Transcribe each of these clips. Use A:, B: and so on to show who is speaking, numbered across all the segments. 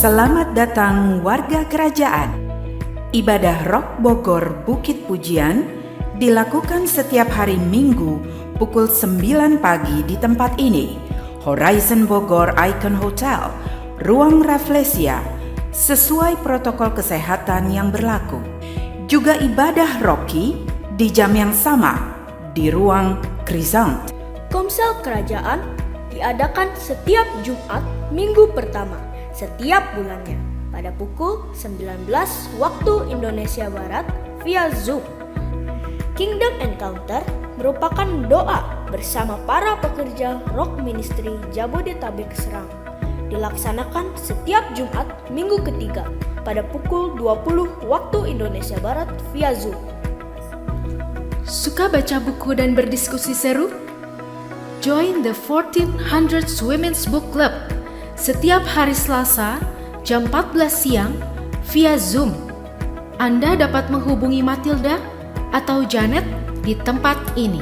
A: Selamat datang warga kerajaan. Ibadah Rock Bogor Bukit Pujian dilakukan setiap hari Minggu pukul 9 pagi di tempat ini, Horizon Bogor Icon Hotel, Ruang Rafflesia, sesuai protokol kesehatan yang berlaku. Juga ibadah Rocky di jam yang sama di Ruang Crescent.
B: Komsel Kerajaan diadakan setiap Jumat minggu pertama setiap bulannya pada pukul 19 waktu Indonesia Barat via Zoom. Kingdom Encounter merupakan doa bersama para pekerja Rock Ministry Jabodetabek Serang. Dilaksanakan setiap Jumat minggu ketiga pada pukul 20 waktu Indonesia Barat via Zoom.
C: Suka baca buku dan berdiskusi seru? Join the 1400 Women's Book Club setiap hari Selasa jam 14 siang via Zoom. Anda dapat menghubungi Matilda atau Janet di tempat ini.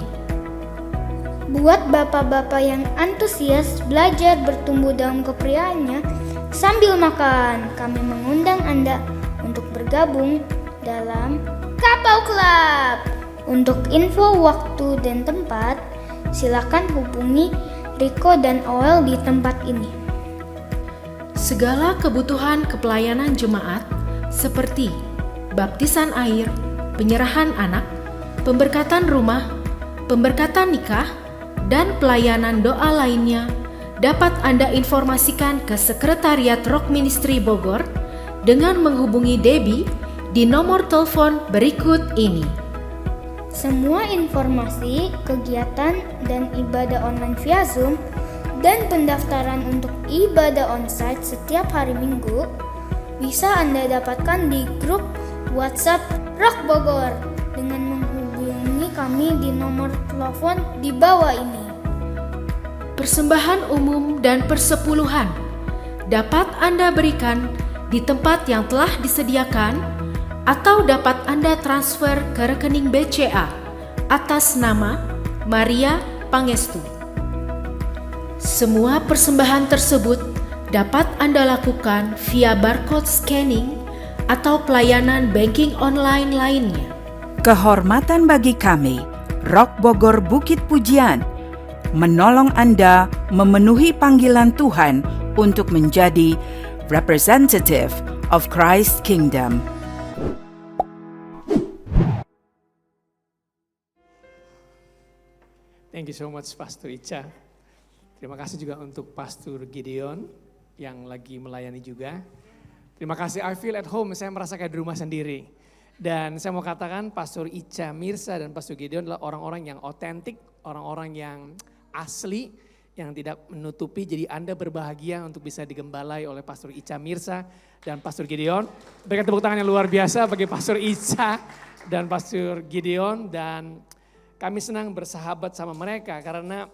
D: Buat bapak-bapak yang antusias belajar bertumbuh dalam kepriaannya sambil makan, kami mengundang Anda untuk bergabung dalam Kapau Club. Untuk info waktu dan tempat, silakan hubungi Riko dan Oel di tempat ini.
C: Segala kebutuhan kepelayanan jemaat seperti baptisan air, penyerahan anak, pemberkatan rumah, pemberkatan nikah, dan pelayanan doa lainnya dapat Anda informasikan ke Sekretariat Rock Ministry Bogor dengan menghubungi Debbie di nomor telepon berikut ini.
D: Semua informasi, kegiatan, dan ibadah online via Zoom dan pendaftaran untuk ibadah onsite setiap hari Minggu bisa Anda dapatkan di grup WhatsApp Rock Bogor dengan menghubungi kami di nomor telepon di bawah ini.
C: Persembahan umum dan persepuluhan dapat Anda berikan di tempat yang telah disediakan atau dapat Anda transfer ke rekening BCA atas nama Maria Pangestu. Semua persembahan tersebut dapat Anda lakukan via barcode scanning atau pelayanan banking online lainnya.
A: Kehormatan bagi kami, Rock Bogor Bukit Pujian, menolong Anda memenuhi panggilan Tuhan untuk menjadi representative of Christ's Kingdom.
E: Thank you so much Pastor Ica. Terima kasih juga untuk Pastor Gideon yang lagi melayani juga. Terima kasih, I feel at home, saya merasa kayak di rumah sendiri. Dan saya mau katakan Pastor Ica Mirsa dan Pastor Gideon adalah orang-orang yang otentik, orang-orang yang asli, yang tidak menutupi. Jadi Anda berbahagia untuk bisa digembalai oleh Pastor Ica Mirsa dan Pastor Gideon. Berikan tepuk tangan yang luar biasa bagi Pastor Ica dan Pastor Gideon. Dan kami senang bersahabat sama mereka karena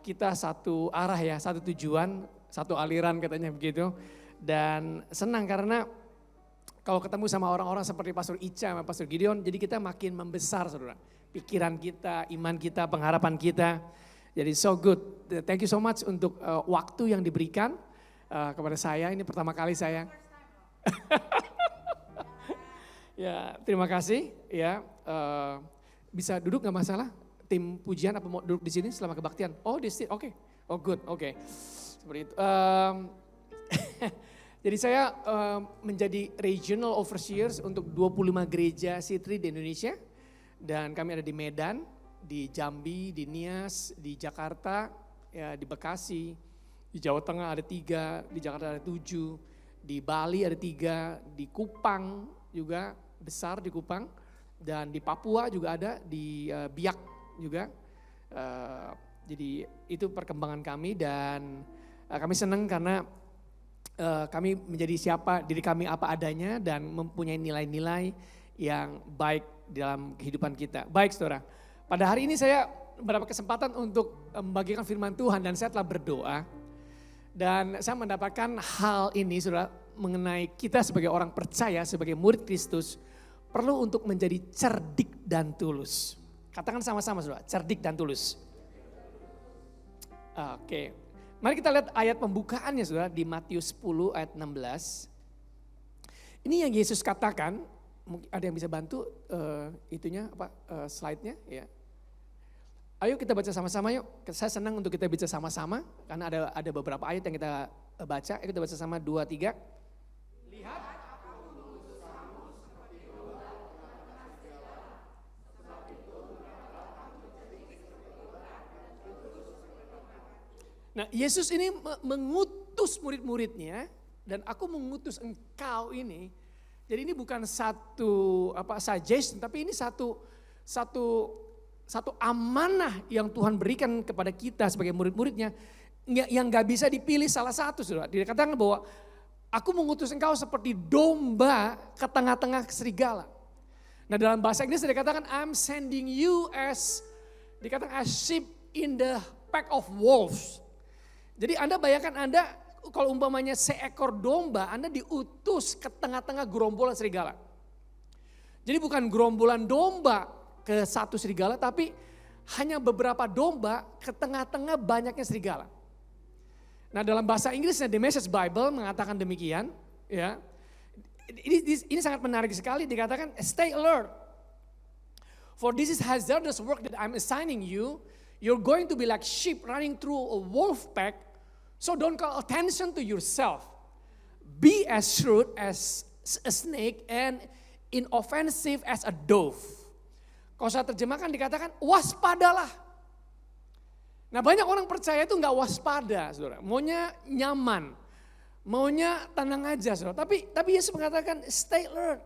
E: kita satu arah ya, satu tujuan, satu aliran katanya begitu. Dan senang karena kalau ketemu sama orang-orang seperti Pastor Ica sama Pastor Gideon, jadi kita makin membesar saudara. Pikiran kita, iman kita, pengharapan kita. Jadi so good. Thank you so much untuk waktu yang diberikan kepada saya. Ini pertama kali saya. Ya, terima kasih ya. Bisa duduk gak masalah? Tim pujian apa mau duduk di sini selama kebaktian? Oh di sini, oke. Oh good, oke. Seperti itu. Jadi saya menjadi regional overseers untuk 25 gereja C3 di Indonesia. Dan kami ada di Medan, di Jambi, di Nias, di Jakarta, ya, di Bekasi, di Jawa Tengah ada 3, di Jakarta ada 7, di Bali ada 3, di Kupang juga besar di Kupang. Dan di Papua juga ada, di Biak juga. Jadi itu perkembangan kami dan kami senang karena kami menjadi diri kami apa adanya dan mempunyai nilai-nilai yang baik dalam kehidupan kita. Baik saudara, pada hari ini saya mendapat kesempatan untuk membagikan firman Tuhan dan saya telah berdoa. Dan saya mendapatkan hal ini saudara mengenai kita sebagai orang percaya, sebagai murid Kristus perlu untuk menjadi cerdik dan tulus. Katakan sama-sama saudara, cerdik dan tulus. Oke. Mari kita lihat ayat pembukaannya saudara di Matius 10 ayat 16. Ini yang Yesus katakan, mungkin ada yang bisa bantu slide-nya ya. Ayo kita baca sama-sama yuk. Saya senang untuk kita baca sama-sama karena ada beberapa ayat yang kita baca. Ayo kita baca sama 2, 3. Nah, Yesus ini mengutus murid-muridnya dan aku mengutus engkau ini. Jadi ini bukan satu suggestion, tapi ini satu amanah yang Tuhan berikan kepada kita sebagai murid-muridnya yang gak bisa dipilih salah satu. Saudara. Dia katakan bahwa aku mengutus engkau seperti domba ke tengah-tengah serigala. Nah, dalam bahasa Inggris dikatakan I'm sending you as sheep in the pack of wolves. Jadi Anda bayangkan kalau umpamanya seekor domba, Anda diutus ke tengah-tengah gerombolan serigala. Jadi bukan gerombolan domba ke satu serigala, tapi hanya beberapa domba ke tengah-tengah banyaknya serigala. Nah, dalam bahasa Inggrisnya The Message Bible mengatakan demikian, ya. Ini sangat menarik sekali, dikatakan stay alert. For this is hazardous work that I'm assigning you. You're going to be like sheep running through a wolf pack, so don't call attention to yourself. Be as shrewd as a snake and inoffensive as a dove. Kalau saya terjemahkan dikatakan waspadalah. Nah, banyak orang percaya itu nggak waspada, saudara. Maunya nyaman, maunya tenang aja, saudara. Tapi Yesus mengatakan stay alert.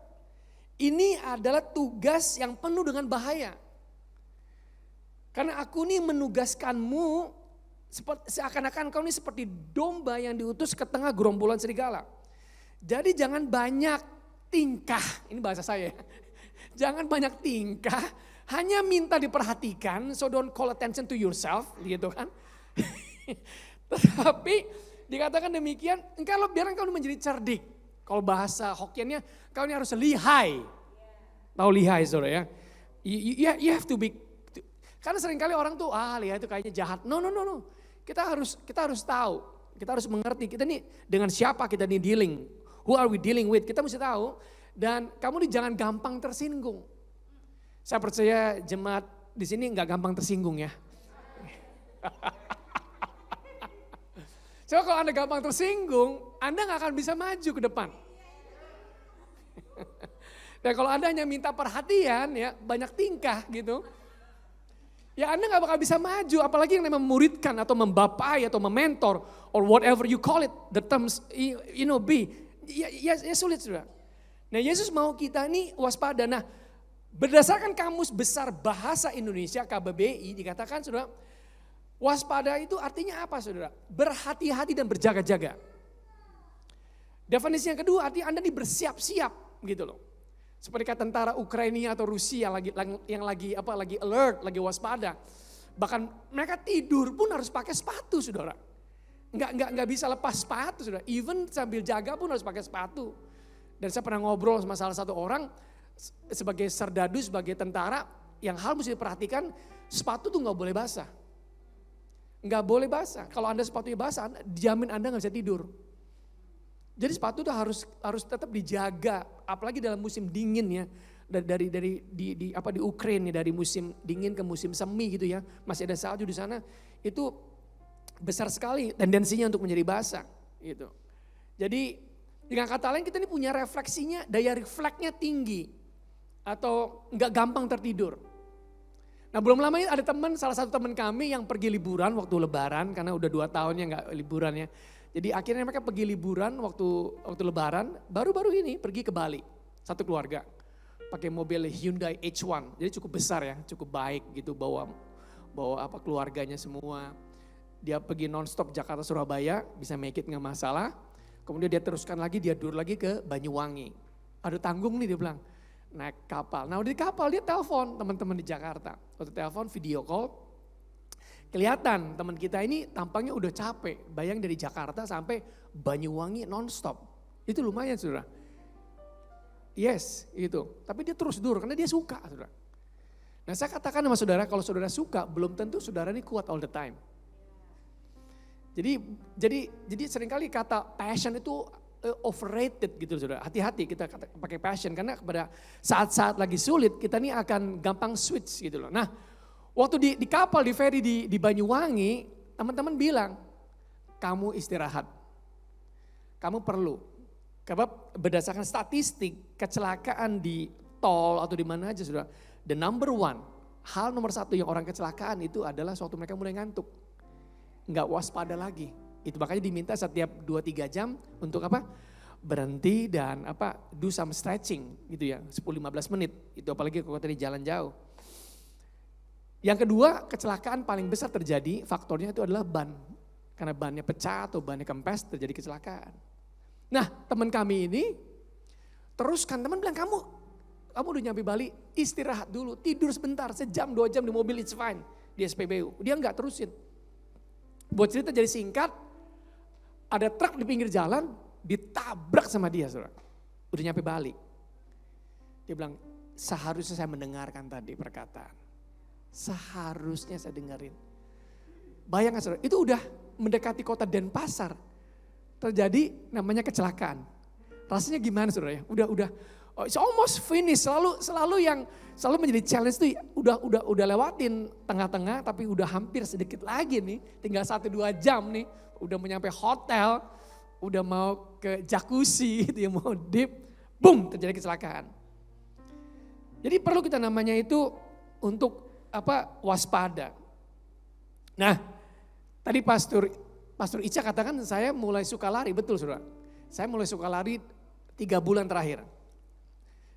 E: Ini adalah tugas yang penuh dengan bahaya. Karena aku ini menugaskanmu seakan-akan kau ini seperti domba yang diutus ke tengah gerombolan serigala. Jadi jangan banyak tingkah, ini bahasa saya. Jangan banyak tingkah, hanya minta diperhatikan, so don't call attention to yourself, gitu kan. Tetapi dikatakan demikian, kalau biarkan kau menjadi cerdik. Kalau bahasa Hokkiennya, kau ini harus lihai. Tahu lihai saudara ya. You have to be. Karena seringkali orang tuh, lihat itu kayaknya jahat. No. Kita harus tahu, kita harus mengerti kita nih dengan siapa kita nih dealing. Who are we dealing with? Kita mesti tahu. Dan kamu nih jangan gampang tersinggung. Saya percaya jemaat di sini nggak gampang tersinggung ya. Coba kalau Anda gampang tersinggung, Anda nggak akan bisa maju ke depan. Dan kalau Anda hanya minta perhatian ya, banyak tingkah gitu. Ya Anda gak bakal bisa maju, apalagi yang memang memuridkan atau membapai atau mementor or whatever you call it, the terms ya sulit sudah. Nah, Yesus mau kita ini waspada. Nah, berdasarkan Kamus Besar Bahasa Indonesia KBBI dikatakan saudara, waspada itu artinya apa saudara? Berhati-hati dan berjaga-jaga. Definisi yang kedua artinya Anda ini bersiap-siap gitu loh. Seperti kata tentara Ukraina atau Rusia yang lagi alert, lagi waspada. Bahkan mereka tidur pun harus pakai sepatu, saudara. Nggak bisa lepas sepatu, saudara. Even sambil jaga pun harus pakai sepatu. Dan saya pernah ngobrol sama salah satu orang sebagai serdadu, sebagai tentara, yang hal mesti diperhatikan, sepatu tuh nggak boleh basah. Nggak boleh basah. Kalau Anda sepatunya basah, dijamin Anda nggak bisa tidur. Jadi sepatu itu harus tetap dijaga, apalagi dalam musim dingin ya, di Ukraina dari musim dingin ke musim semi gitu ya, masih ada salju di sana, itu besar sekali tendensinya untuk menjadi basah gitu. Jadi dengan kata lain kita ini punya refleksinya, daya refleksnya tinggi atau nggak gampang tertidur. Nah belum lama ini ada salah satu teman kami yang pergi liburan waktu lebaran karena udah 2 tahunnya nggak liburan ya. Jadi akhirnya mereka pergi liburan waktu lebaran, baru-baru ini pergi ke Bali, satu keluarga. Pakai mobil Hyundai H1, jadi cukup besar ya, cukup baik gitu bawa keluarganya semua. Dia pergi nonstop Jakarta Surabaya, bisa make it nggak masalah. Kemudian dia teruskan lagi, dia dur lagi ke Banyuwangi. Ada tanggung nih dia bilang, naik kapal. Nah udah di kapal dia telepon teman-teman di Jakarta. Waktu telepon video call, kelihatan teman kita ini tampangnya udah capek. Bayang dari Jakarta sampai Banyuwangi nonstop. Itu lumayan saudara. Yes itu. Tapi dia terus dur karena dia suka saudara. Nah saya katakan sama saudara, kalau saudara suka belum tentu saudara ini kuat all the time. Jadi seringkali kata passion itu overrated gitu saudara. Hati-hati kita pakai passion karena pada saat-saat lagi sulit kita nih akan gampang switch gitu loh. Nah waktu di kapal di ferry di Banyuwangi teman-teman bilang kamu istirahat. Kamu perlu. Karena berdasarkan statistik kecelakaan di tol atau di mana aja saudara. The number one, hal nomor satu yang orang kecelakaan itu adalah suatu mereka mulai ngantuk. Nggak waspada lagi. Itu makanya diminta setiap 2-3 jam untuk apa? Berhenti dan do some stretching gitu ya, 10-15 menit. Itu apalagi kalau tadi jalan jauh. Yang kedua, kecelakaan paling besar terjadi faktornya itu adalah ban. Karena bannya pecah atau bannya kempes terjadi kecelakaan. Nah, teman kami ini teruskan, teman bilang kamu udah nyampe Bali, istirahat dulu, tidur sebentar, sejam 2 jam di mobil it's fine di SPBU. Dia enggak terusin. Buat cerita jadi singkat, ada truk di pinggir jalan ditabrak sama dia, saudara. Udah nyampe Bali. Dia bilang, seharusnya saya mendengarkan tadi perkataan. Seharusnya saya dengerin. Bayangkan saudara, itu udah mendekati kota Denpasar. Terjadi namanya kecelakaan. Rasanya gimana saudara ya? Udah, it's almost finish. Selalu menjadi challenge tuh udah lewatin tengah-tengah tapi udah hampir sedikit lagi nih. Tinggal 1-2 jam nih. Udah mau nyampe hotel, udah mau ke jacuzzi gitu ya, mau dip. Boom, terjadi kecelakaan. Jadi perlu kita namanya itu untuk waspada. Nah, tadi Pastor Ica katakan saya mulai suka lari, betul saudara. Saya mulai suka lari 3 bulan terakhir.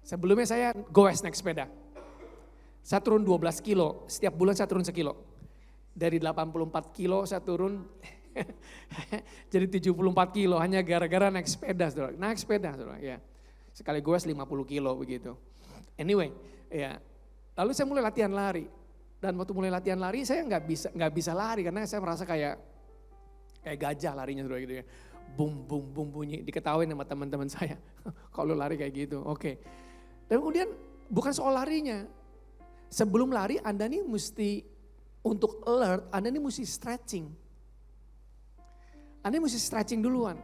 E: Sebelumnya saya goes naik sepeda. Saya turun 12 kilo, setiap bulan saya turun 1 kilo. Dari 84 kilo saya turun jadi 74 kilo hanya gara-gara naik sepeda saudara. Naik sepeda saudara ya. Sekali goes 50 kilo begitu. Anyway ya. Lalu saya mulai latihan lari. Dan waktu mulai latihan lari saya nggak bisa lari karena saya merasa kayak gajah larinya saudara gitu ya. Bum bum bum bunyi, diketawain sama teman-teman saya. Kalau lari kayak gitu, oke. Dan kemudian bukan soal larinya. Sebelum lari Anda nih mesti untuk alert, Anda nih mesti stretching. Anda mesti stretching duluan.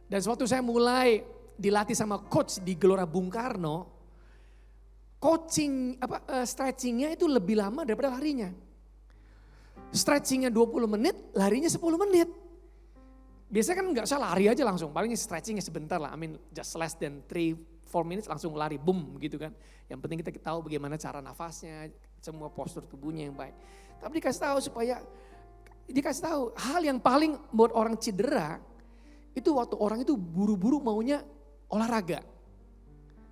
E: Dan sewaktu saya mulai dilatih sama coach di Gelora Bung Karno, stretchingnya itu lebih lama daripada larinya. Stretchingnya 20 menit, larinya 10 menit. Biasanya kan nggak usah lari aja langsung, paling stretchingnya sebentar lah. I mean just less than 3-4 minutes langsung lari, boom gitu kan. Yang penting kita tahu bagaimana cara nafasnya, semua postur tubuhnya yang baik. Tapi dikasih tahu hal yang paling buat orang cedera, itu waktu orang itu buru-buru maunya olahraga.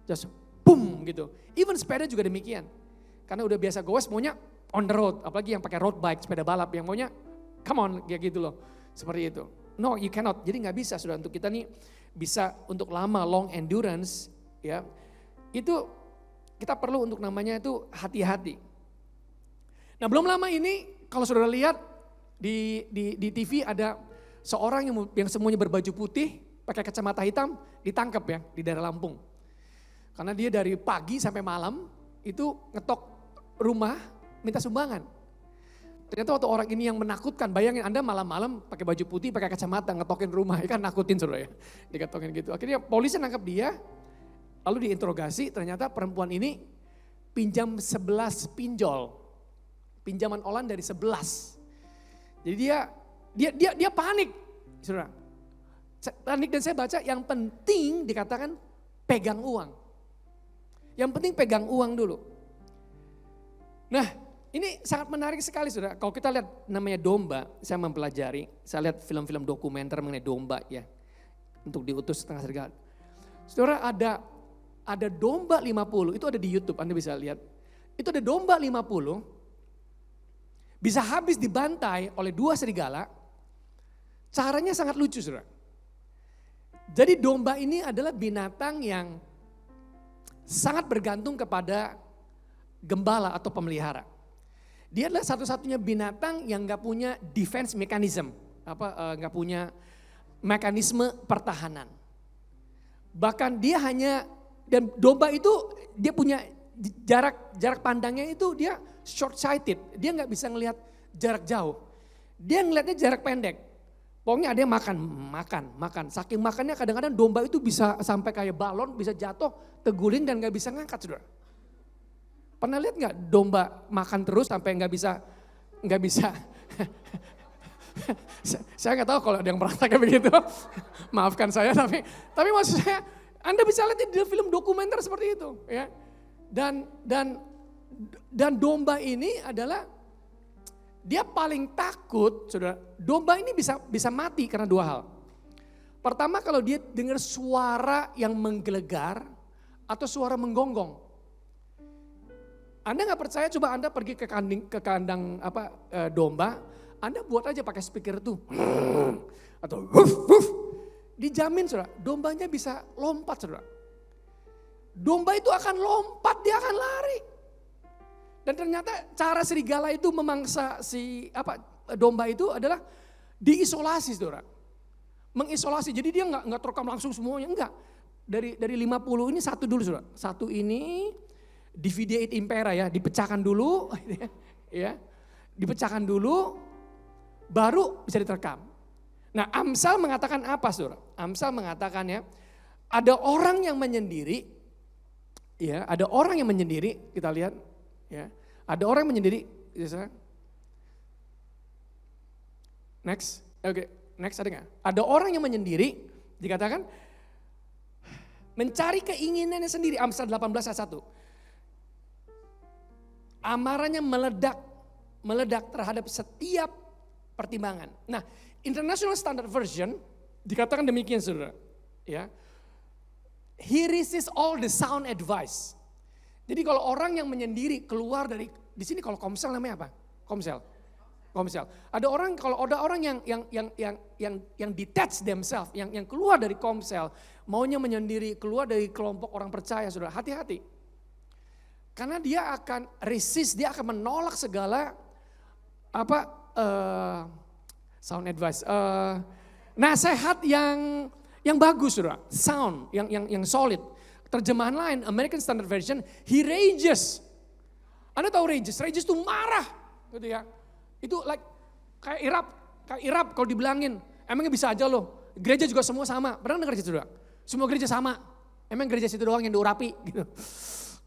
E: Just boom gitu. Even sepeda juga demikian. Karena udah biasa goes maunya on the road, apalagi yang pakai road bike, sepeda balap yang maunya come on kayak gitu loh. Seperti itu. No, you cannot. Jadi nggak bisa sudah untuk kita nih bisa untuk lama long endurance ya. Itu kita perlu untuk namanya itu hati-hati. Nah, belum lama ini kalau saudara lihat di TV ada seorang yang semuanya berbaju putih, pakai kacamata hitam, ditangkap ya di daerah Lampung. Karena dia dari pagi sampai malam itu ngetok rumah minta sumbangan. Ternyata waktu orang ini yang menakutkan, bayangin Anda malam-malam pakai baju putih, pakai kacamata, ngetokin rumah, ya kan nakutin saudara ya. Diketokin gitu. Akhirnya polisi nangkap dia, lalu diinterogasi, ternyata perempuan ini pinjam 11 pinjol. Pinjaman online dari 11. Jadi dia panik, saudara. Panik dan saya baca yang penting dikatakan pegang uang. Yang penting pegang uang dulu. Nah, ini sangat menarik sekali saudara. Kalau kita lihat namanya domba, saya mempelajari, saya lihat film-film dokumenter mengenai domba ya. Untuk diutus setengah serigala. Saudara ada domba 50, itu ada di YouTube Anda bisa lihat. Itu ada domba 50, bisa habis dibantai oleh 2 serigala. Caranya sangat lucu saudara. Jadi domba ini adalah binatang yang sangat bergantung kepada gembala atau pemelihara. Dia adalah satu-satunya binatang yang gak punya defense mechanism, gak punya mekanisme pertahanan. Bahkan dia dan domba itu dia punya jarak pandangnya itu dia short sighted, dia gak bisa ngelihat jarak jauh. Dia ngelihatnya jarak pendek. Pokoknya ada yang makan. Saking makannya kadang-kadang domba itu bisa sampai kayak balon, bisa jatuh, terguling dan gak bisa ngangkat, saudara. Pernah lihat gak domba makan terus sampai gak bisa. Saya gak tahu kalau ada yang merasa kayak begitu. Maafkan saya, tapi maksud saya, Anda bisa lihat di film dokumenter seperti itu. Ya. Dan domba ini adalah dia paling takut, saudara. Domba ini bisa mati karena dua hal. Pertama, kalau dia dengar suara yang menggelegar atau suara menggonggong. Anda nggak percaya, coba Anda pergi ke kandang domba, Anda buat aja pakai speaker itu, atau wuf wuf. Dijamin, saudara, dombanya bisa lompat, saudara. Domba itu akan lompat, dia akan lari. Dan ternyata cara serigala itu memangsa domba itu adalah diisolasi, saudara. Mengisolasi, jadi dia nggak terekam langsung semuanya, enggak. Dari 50 ini satu dulu, saudara. Satu ini divide it impera ya, dipecahkan dulu, ya, dipecahkan dulu, baru bisa diterekam. Nah, Amsal mengatakan apa, saudara? Amsal mengatakan ya, ada orang yang menyendiri, ya, ada orang yang menyendiri, kita lihat. Ya, ada orang yang menyendiri, next, oke, next ada nggak? Ada orang yang menyendiri, dikatakan mencari keinginannya sendiri. Amsal 18 ayat 1. Amarahnya meledak terhadap setiap pertimbangan. Nah, International Standard Version dikatakan demikian, saudara. Ya, he resists all the sound advice. Jadi kalau orang yang menyendiri keluar dari, di sini kalau komsel namanya apa? Komsel. Ada orang, kalau ada orang yang detach themselves, yang keluar dari komsel, maunya menyendiri, keluar dari kelompok orang percaya, saudara, hati-hati. Karena dia akan resist, dia akan menolak segala sound advice, nasihat yang bagus, saudara, sound, yang solid. Terjemahan lain, American Standard Version, he rages. Anda tahu rages? Rages itu marah, gitu ya. Itu like kayak irap kalau dibilangin. Emangnya bisa aja loh. Gereja juga semua sama. Pernah dengar saudara? Semua gereja sama. Emang gereja situ doang yang diurapi, gitu.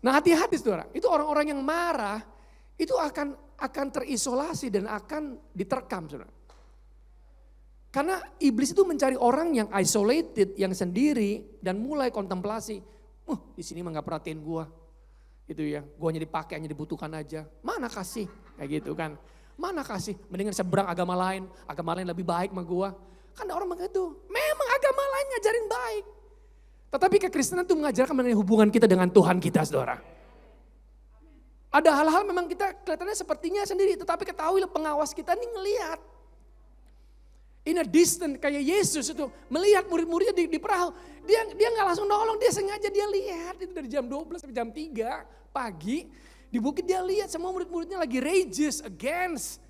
E: Nah, hati-hati, saudara. Itu orang-orang yang marah itu akan terisolasi dan akan diterkam, saudara. Karena iblis itu mencari orang yang isolated, yang sendiri, dan mulai kontemplasi. Di sini mah gak perhatiin gua, gitu ya. Gua hanya dipakai, hanya dibutuhkan aja. Mana kasih, kayak gitu kan. Mana kasih, mendingan seberang agama lain lebih baik sama gua. Kan ada orang begitu. Memang agama lain ngajarin baik. Tetapi kekristenan itu mengajarkan mengenai hubungan kita dengan Tuhan kita, saudara. Ada hal-hal memang kita kelihatannya sepertinya sendiri, tetapi ketahuilah pengawas kita ini ngelihat. In a distant, kayak Yesus itu melihat murid-muridnya di perahu. Dia gak langsung nolong, dia sengaja dia lihat. Itu dari jam 12 sampai jam 3 pagi. Di bukit dia lihat semua murid-muridnya lagi rages against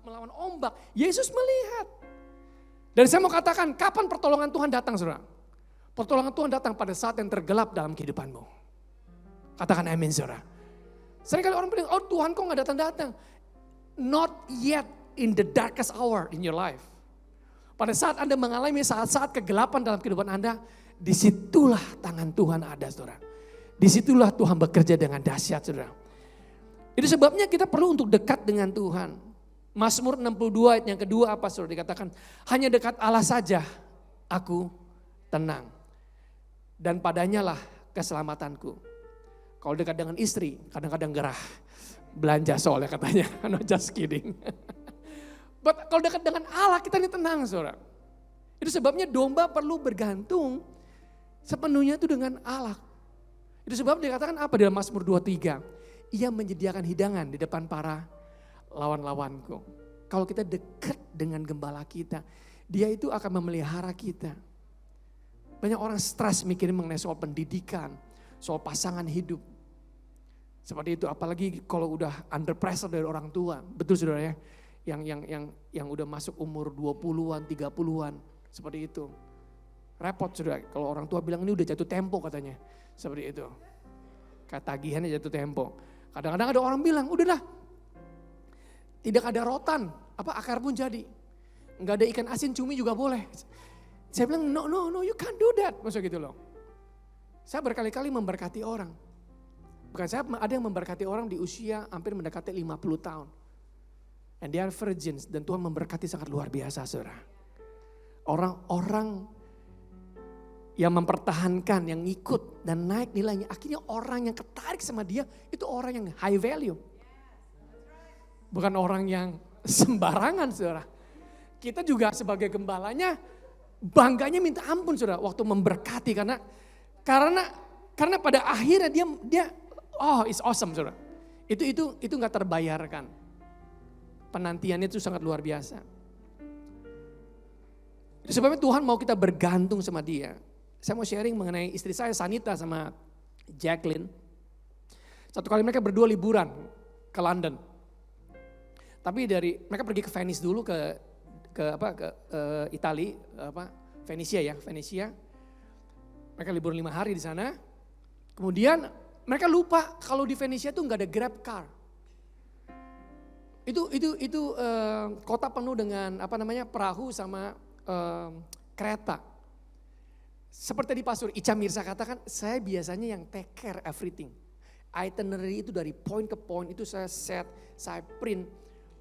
E: melawan ombak. Yesus melihat. Dan saya mau katakan, kapan pertolongan Tuhan datang, saudara? Pertolongan Tuhan datang pada saat yang tergelap dalam kehidupanmu. Katakan amin, saudara. Seringkali orang bilang, oh Tuhan kok gak datang-datang. Not yet in the darkest hour in your life. Pada saat Anda mengalami saat-saat kegelapan dalam kehidupan Anda, disitulah tangan Tuhan ada, saudara. Disitulah Tuhan bekerja dengan dahsyat, saudara. Itu sebabnya kita perlu untuk dekat dengan Tuhan. Mazmur 62 ayat yang kedua apa, saudara? Dikatakan, hanya dekat Allah saja aku tenang. Dan padanya lah keselamatanku. Kalau dekat dengan istri, kadang-kadang gerah. Belanja soalnya katanya, no just kidding. But kalau dekat dengan Allah kita ini tenang, saudara. Itu sebabnya domba perlu bergantung sepenuhnya itu dengan Allah. Itu sebab dikatakan apa dalam Mazmur 23? Ia menyediakan hidangan di depan para lawan-lawanku. Kalau kita dekat dengan gembala kita, dia itu akan memelihara kita. Banyak orang stres mikirin mengenai soal pendidikan, soal pasangan hidup. Seperti itu, apalagi kalau udah under pressure dari orang tua. Betul, saudara ya? Yang udah masuk umur 20-an, 30-an, seperti itu. Repot, saudara, kalau orang tua bilang ini udah jatuh tempo katanya. Seperti itu. Kayak tagihannya jatuh tempo. Kadang-kadang ada orang bilang, udahlah, tidak ada rotan, akar pun jadi. Nggak ada ikan asin, cumi juga boleh. Saya bilang, no, you can't do that. Maksudnya gitu loh. Saya berkali-kali memberkati orang. Bukan saya, ada yang memberkati orang di usia hampir mendekati 50 tahun. And they are virgins, dan Tuhan memberkati sangat luar biasa, saudara. Orang-orang yang mempertahankan, yang ikut dan naik nilainya. Akhirnya orang yang ketarik sama dia, itu orang yang high value. Bukan orang yang sembarangan, saudara. Kita juga sebagai gembalanya, bangganya minta ampun, saudara, waktu memberkati. Karena pada akhirnya dia it's awesome, saudara. Itu nggak terbayarkan. Penantiannya itu sangat luar biasa. Itu sebabnya Tuhan mau kita bergantung sama dia. Saya mau sharing mengenai istri saya, Sanita sama Jacqueline. Satu kali mereka berdua liburan ke London. Tapi mereka pergi ke Venice dulu, ke Itali, Venesia. Mereka liburan 5 hari di sana. Kemudian mereka lupa kalau di Venesia tuh nggak ada Grab car. Itu kota penuh dengan perahu sama kereta. Seperti di Pastor Ica Mirza katakan, saya biasanya yang take care everything. Itinerary itu dari point ke point itu saya set, saya print.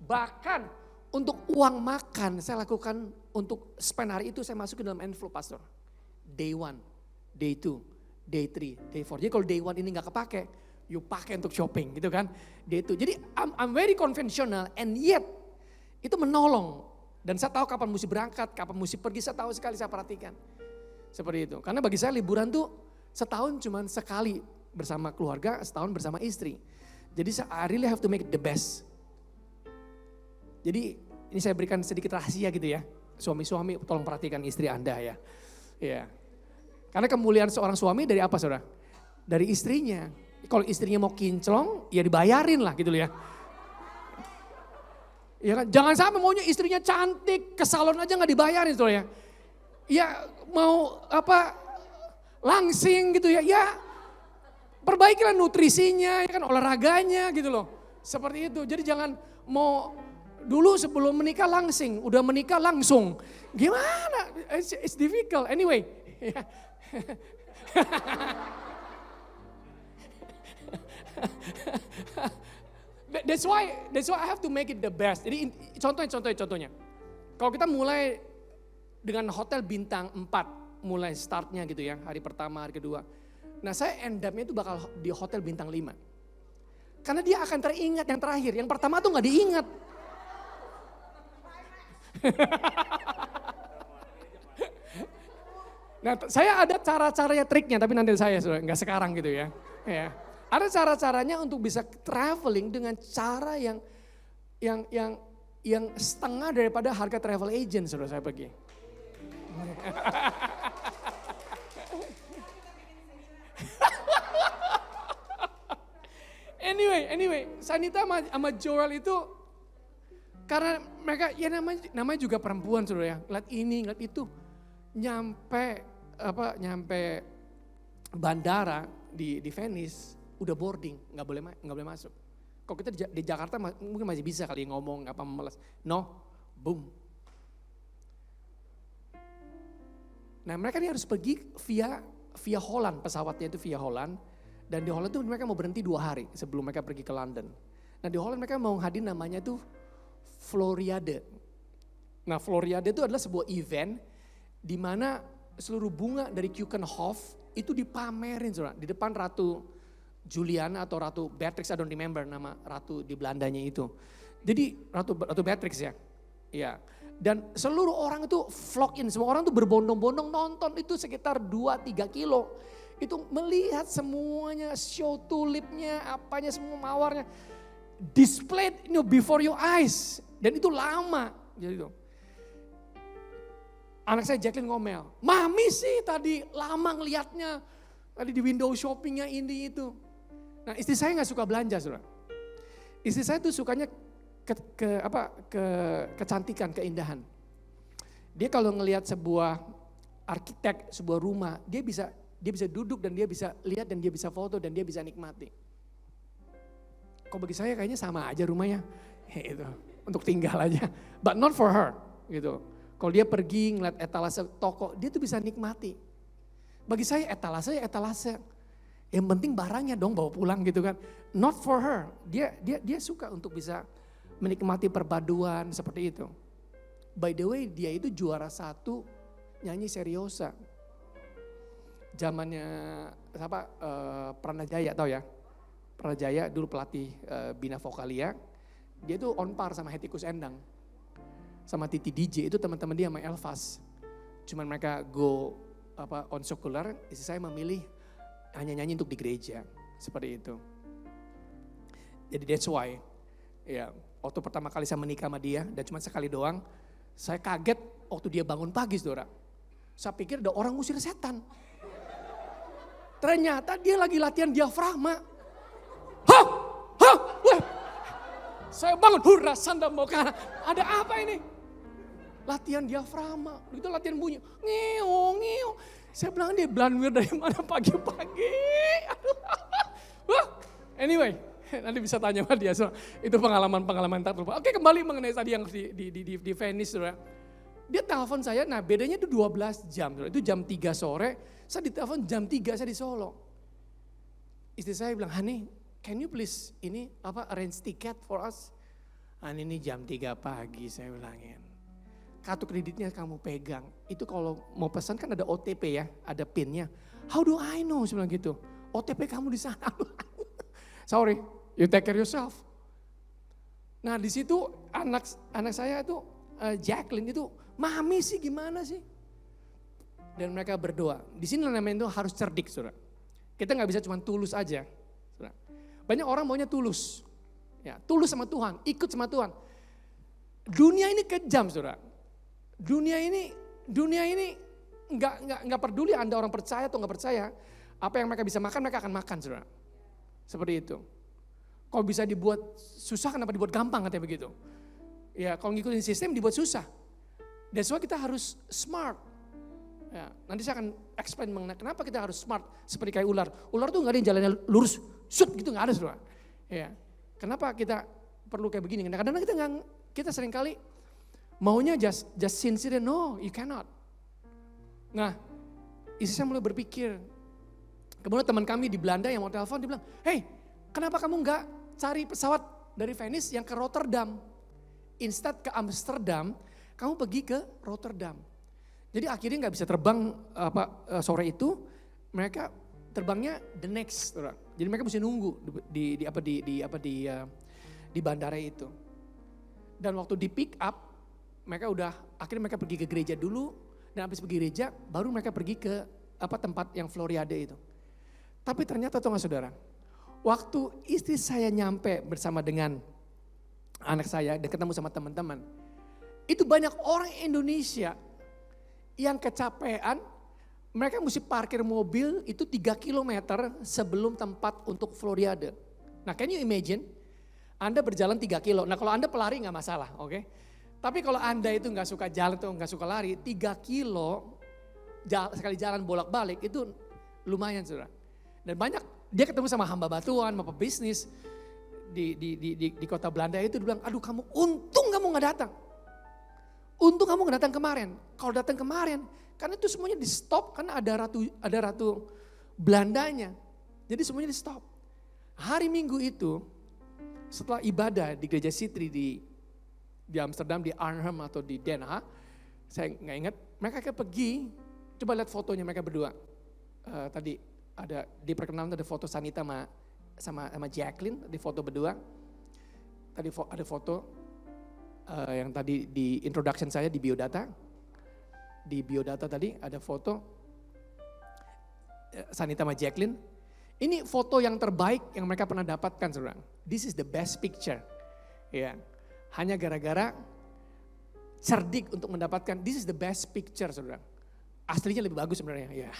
E: Bahkan untuk uang makan saya lakukan untuk spend hari itu saya masukin dalam envelope, Pastor. Day 1, day 2, day 3, day 4. Jadi kalau day 1 ini gak kepake, you pakai untuk shopping gitu kan. Day 2. Jadi I'm very conventional and yet itu menolong. Dan saya tahu kapan mesti berangkat, kapan mesti pergi, saya tahu sekali, saya perhatikan. Seperti itu. Karena bagi saya liburan tuh setahun cuma sekali bersama keluarga, setahun bersama istri. Jadi I really have to make it the best. Jadi ini saya berikan sedikit rahasia gitu ya. Suami-suami tolong perhatikan istri Anda ya. Ya. Karena kemuliaan seorang suami dari apa, saudara? Dari istrinya. Kalau istrinya mau kinclong, ya dibayarin lah gitu ya. Ya kan? Jangan sampai maunya istrinya cantik, ke salon aja gak dibayarin, saudara ya. Ya mau langsing gitu ya. Ya perbaikilah nutrisinya, ya kan, olahraganya gitu loh. Seperti itu. Jadi jangan mau dulu sebelum menikah langsing, udah menikah langsung. Gimana? It's difficult. Anyway. That's why I have to make it the best. Jadi contohnya. Kalau kita mulai dengan hotel bintang 4, mulai startnya gitu ya, hari pertama, hari kedua. Nah saya end up-nya itu bakal di hotel bintang 5. Karena dia akan teringat yang terakhir, yang pertama tuh gak diingat. Nah saya ada cara-caranya, triknya, tapi nanti saya sudah nggak sekarang gitu ya. Ada cara-caranya untuk bisa traveling dengan cara yang setengah daripada harga travel agent sudah saya pergi. Anyway, Sanita sama Joel itu karena mereka ya namanya juga perempuan saudara ya, ngeliat ini, ngeliat itu, nyampe bandara di Venice udah boarding, nggak boleh masuk. Kalau kita di Jakarta mungkin masih bisa kali ngomong apa memelas, boom. Nah mereka ini harus pergi via Holland, pesawatnya itu via Holland. Dan di Holland tuh mereka mau berhenti 2 hari sebelum mereka pergi ke London. Nah di Holland mereka mau hadir namanya tuh Floriade. Nah Floriade itu adalah sebuah event di mana seluruh bunga dari Keukenhof itu dipamerin saudara, di depan Ratu Juliana atau Ratu Beatrix, I don't remember nama ratu di Belandanya itu. Jadi Ratu Beatrix ya. Iya. Dan seluruh orang itu flock in, semua orang tuh berbondong-bondong nonton itu sekitar 2-3 kilo. Itu melihat semuanya, show tulipnya, apanya, semua mawarnya. Displayed before your eyes. Dan itu lama. Jadi itu. Anak saya Jacqueline ngomel, mami sih tadi lama ngelihatnya. Tadi di window shoppingnya ini itu. Nah istri saya gak suka belanja saudara. Istri saya tuh sukanya kecantikan, keindahan. Dia kalau ngelihat sebuah arsitek, sebuah rumah, dia bisa duduk dan dia bisa lihat dan dia bisa foto dan dia bisa nikmati. Kok bagi saya kayaknya sama aja rumahnya, itu untuk tinggal aja. But not for her. gitu. Kalau dia pergi ngeliat etalase toko, dia tuh bisa nikmati. Bagi saya etalase ya etalase. Yang penting barangnya dong bawa pulang gitu kan. Not for her. Dia suka untuk bisa menikmati perpaduan seperti itu. By the way, dia itu juara 1 nyanyi seriosa. Zamannya Pranajaya, tahu ya? Pranajaya dulu pelatih Bina Vokalia. Dia tuh on par sama Hetty Koes Endang. Sama Titi DJ, itu teman-teman dia sama Elvas. Cuman mereka go on secular, istri saya memilih hanya nyanyi untuk di gereja. Seperti itu. Jadi that's why, ya, waktu pertama kali saya menikah sama dia, dan cuma sekali doang, saya kaget waktu dia bangun pagi, saudara. Saya pikir ada orang ngusir setan. Ternyata dia lagi latihan diafragma. Hah? Wah. Saya bangun, hurra sanda mokana. Ada apa ini? Latihan diafragma. Itu latihan bunyi. Ngeong. Saya bilang dia Blanwir dari mana pagi-pagi. Anyway, nanti bisa tanya sama dia. Itu pengalaman tak lupa. Oke, kembali mengenai tadi yang di Venice, saudara. Dia telepon saya, nah bedanya itu 12 jam. Saudara. Itu jam 3 sore, saya ditelepon jam 3 saya di Solo. Istri saya bilang, honey, can you please arrange tiket for us? Ini jam 3 pagi saya bilangin. Kartu kreditnya kamu pegang. Itu kalau mau pesan kan ada OTP ya, ada PIN-nya. How do I know? Saya bilang gitu. OTP kamu di sana. Sorry, you take care yourself. Nah di situ anak saya itu Jacqueline itu, mami sih gimana sih? Dan mereka berdoa. Di sini namanya itu harus cerdik, saudara. Kita nggak bisa cuma tulus aja. Saudara. Banyak orang maunya tulus, ya tulus sama Tuhan, ikut sama Tuhan. Dunia ini kejam, saudara. Dunia ini nggak peduli Anda orang percaya atau nggak percaya. Apa yang mereka bisa makan, mereka akan makan, saudara. Seperti itu. Kalau bisa dibuat susah, kenapa dibuat gampang, katanya begitu. Ya, kalau ngikutin sistem dibuat susah. That's why kita harus smart. Ya, nanti saya akan explain mengenai kenapa kita harus smart seperti kayak ular. Ular tuh nggak ada yang jalannya lurus, shoot gitu nggak ada, saudara. Ya, kenapa kita perlu kayak begini? Kadang-kadang kita seringkali maunya just sincere, no, you cannot. Nah, istri saya mulai berpikir. Kemudian teman kami di Belanda yang mau telepon, dia bilang, hey, kenapa kamu nggak cari pesawat dari Venice yang ke Rotterdam? Instead ke Amsterdam, kamu pergi ke Rotterdam. Jadi akhirnya nggak bisa terbang sore itu, mereka terbangnya the next. Jadi mereka mesti nunggu di bandara itu. Dan waktu di pick up, akhirnya mereka pergi ke gereja dulu, dan habis pergi gereja, baru mereka pergi ke tempat yang Floriade itu. Tapi ternyata tahu nggak saudara, waktu istri saya nyampe bersama dengan anak saya dan ketemu sama teman-teman, itu banyak orang Indonesia yang kecapean, mereka mesti parkir mobil itu 3 km sebelum tempat untuk Floriade. Nah, can you imagine? Anda berjalan 3 kilo. Nah, kalau Anda pelari nggak masalah, oke? Tapi kalau Anda itu nggak suka jalan atau nggak suka lari, 3 kilo sekali jalan bolak-balik itu lumayan, saudara. Dan banyak dia ketemu sama hamba batuan, sama pebisnis di kota Belanda itu, dia bilang, aduh kamu untung kamu nggak datang. Untung kamu nggak datang kemarin. Kalau datang kemarin, karena itu semuanya di stop karena ada ratu Belandanya. Jadi semuanya di stop. Hari Minggu itu setelah ibadah di gereja Sitri di Amsterdam, di Arnhem atau di Den Haag, saya nggak ingat. Mereka pergi, coba lihat fotonya mereka berdua. Tadi ada di perkenalan ada foto Sanita sama Jacqueline di foto berdua. Tadi ada foto yang tadi di introduction saya di biodata. Di biodata tadi ada foto Sanita sama Jacqueline. Ini foto yang terbaik yang mereka pernah dapatkan, saudara. This is the best picture. Ya, hanya gara-gara cerdik untuk mendapatkan this is the best picture, saudara. Aslinya lebih bagus sebenarnya, ya.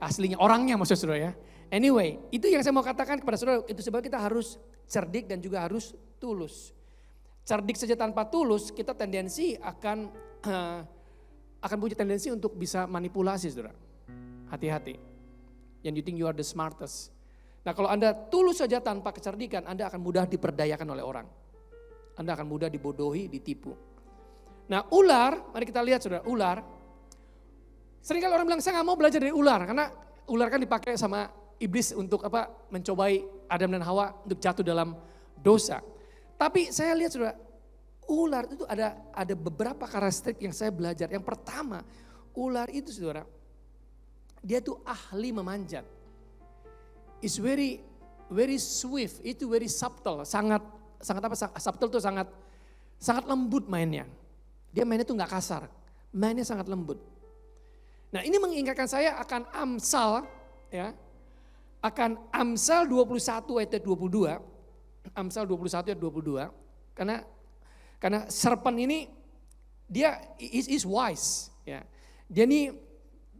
E: Aslinya orangnya maksud saudara ya. Anyway, itu yang saya mau katakan kepada saudara, itu sebab kita harus cerdik dan juga harus tulus. Cerdik saja tanpa tulus, kita tendensi akan punya tendensi untuk bisa manipulasi, saudara. Hati-hati. Yang you think you are the smartest. Nah, kalau Anda tulus saja tanpa kecerdikan, Anda akan mudah diperdayakan oleh orang. Anda akan mudah dibodohi, ditipu. Nah ular, mari kita lihat saudara, ular. Seringkali orang bilang saya gak mau belajar dari ular, karena ular kan dipakai sama iblis untuk mencobai Adam dan Hawa untuk jatuh dalam dosa. Tapi saya lihat saudara, ular itu ada beberapa karakteristik yang saya belajar. Yang pertama, ular itu saudara, dia tuh ahli memanjat. It's very swift, itu very subtle, sangat subtle tuh sangat lembut mainnya. Dia mainnya tuh nggak kasar, mainnya sangat lembut. Nah ini mengingatkan saya akan Amsal, ya, akan Amsal 21 ayat 22, Amsal 21 ayat 22, karena serpent ini dia is wise, ya, dia ini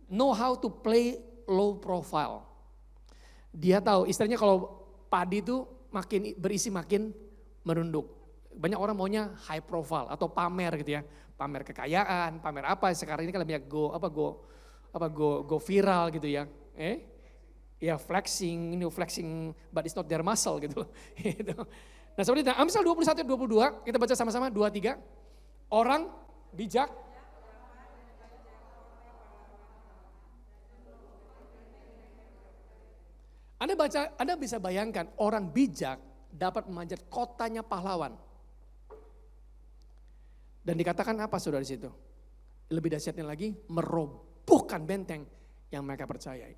E: know how to play low profile. Dia tahu, istilahnya kalau padi itu makin berisi makin merunduk. Banyak orang maunya high profile atau pamer gitu ya. Pamer kekayaan, pamer apa, sekarang ini kan lebih go viral gitu ya. Ya flexing but it's not their muscle gitu. Nah seperti itu, Amsal 21-22, kita baca sama-sama 2-3. Orang bijak Anda bisa bayangkan orang bijak dapat memanjat kotanya pahlawan. Dan dikatakan apa saudara di situ? Lebih dahsyatnya lagi, merobohkan benteng yang mereka percayai.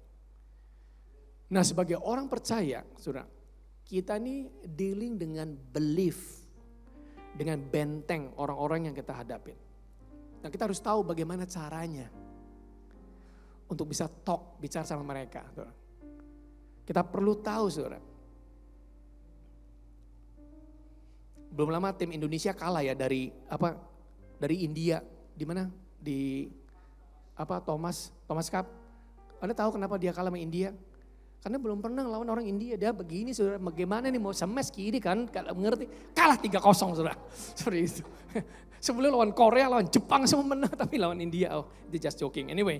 E: Nah sebagai orang percaya, saudara, kita ini dealing dengan belief, dengan benteng orang-orang yang kita hadapin. Nah kita harus tahu bagaimana caranya untuk bisa bicara sama mereka, saudara. Kita perlu tahu saudara, belum lama tim Indonesia kalah ya dari India, di mana? Di Thomas Cup. Anda tahu kenapa dia kalah sama India? Karena belum pernah lawan orang India, dia begini saudara, bagaimana nih mau semes kiri kan, kalau mengerti, kalah 3-0 saudara, seperti itu. Sebelum lawan Korea, lawan Jepang semua menang, tapi lawan India, itu just joking. Anyway,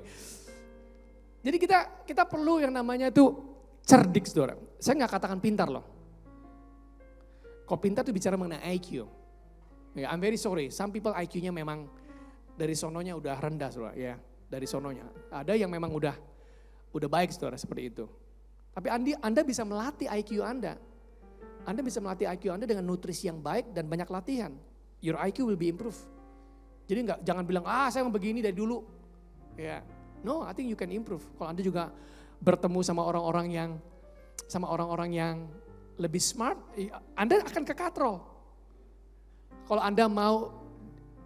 E: jadi kita perlu yang namanya itu cerdik saudara. Saya nggak katakan pintar loh. Kalau pintar itu bicara mengenai IQ. Ya, I'm very sorry, some people IQ-nya memang dari sononya udah rendah saudara, ya, dari sononya. Ada yang memang udah baik saudara seperti itu. Tapi Anda bisa melatih IQ Anda. Anda bisa melatih IQ Anda dengan nutrisi yang baik dan banyak latihan. Your IQ will be improved. Jadi jangan bilang, saya mau begini dari dulu. Ya, no, I think you can improve. Kalau Anda juga bertemu sama orang-orang yang lebih smart, Anda akan kekatrol. Kalau Anda mau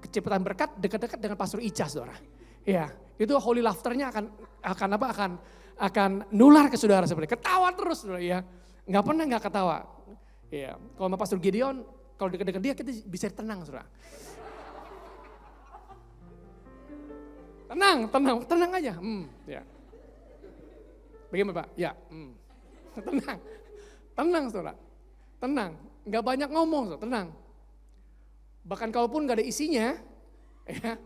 E: kecepatan berkat, dekat-dekat dengan Pastor Ica, saudara. Ya, itu holy laughter-nya akan nular ke saudara seperti ketawa terus, saudara ya. Nggak pernah nggak ketawa. Ya, kalau sama Pastor Gideon, kalau dekat-dekat dia kita bisa tenang, saudara. Tenang aja. Ya. Bagaimana Pak? Ya, tenang saudara, tenang, nggak banyak ngomong saudara, tenang. Bahkan kalaupun nggak ada isinya, ya,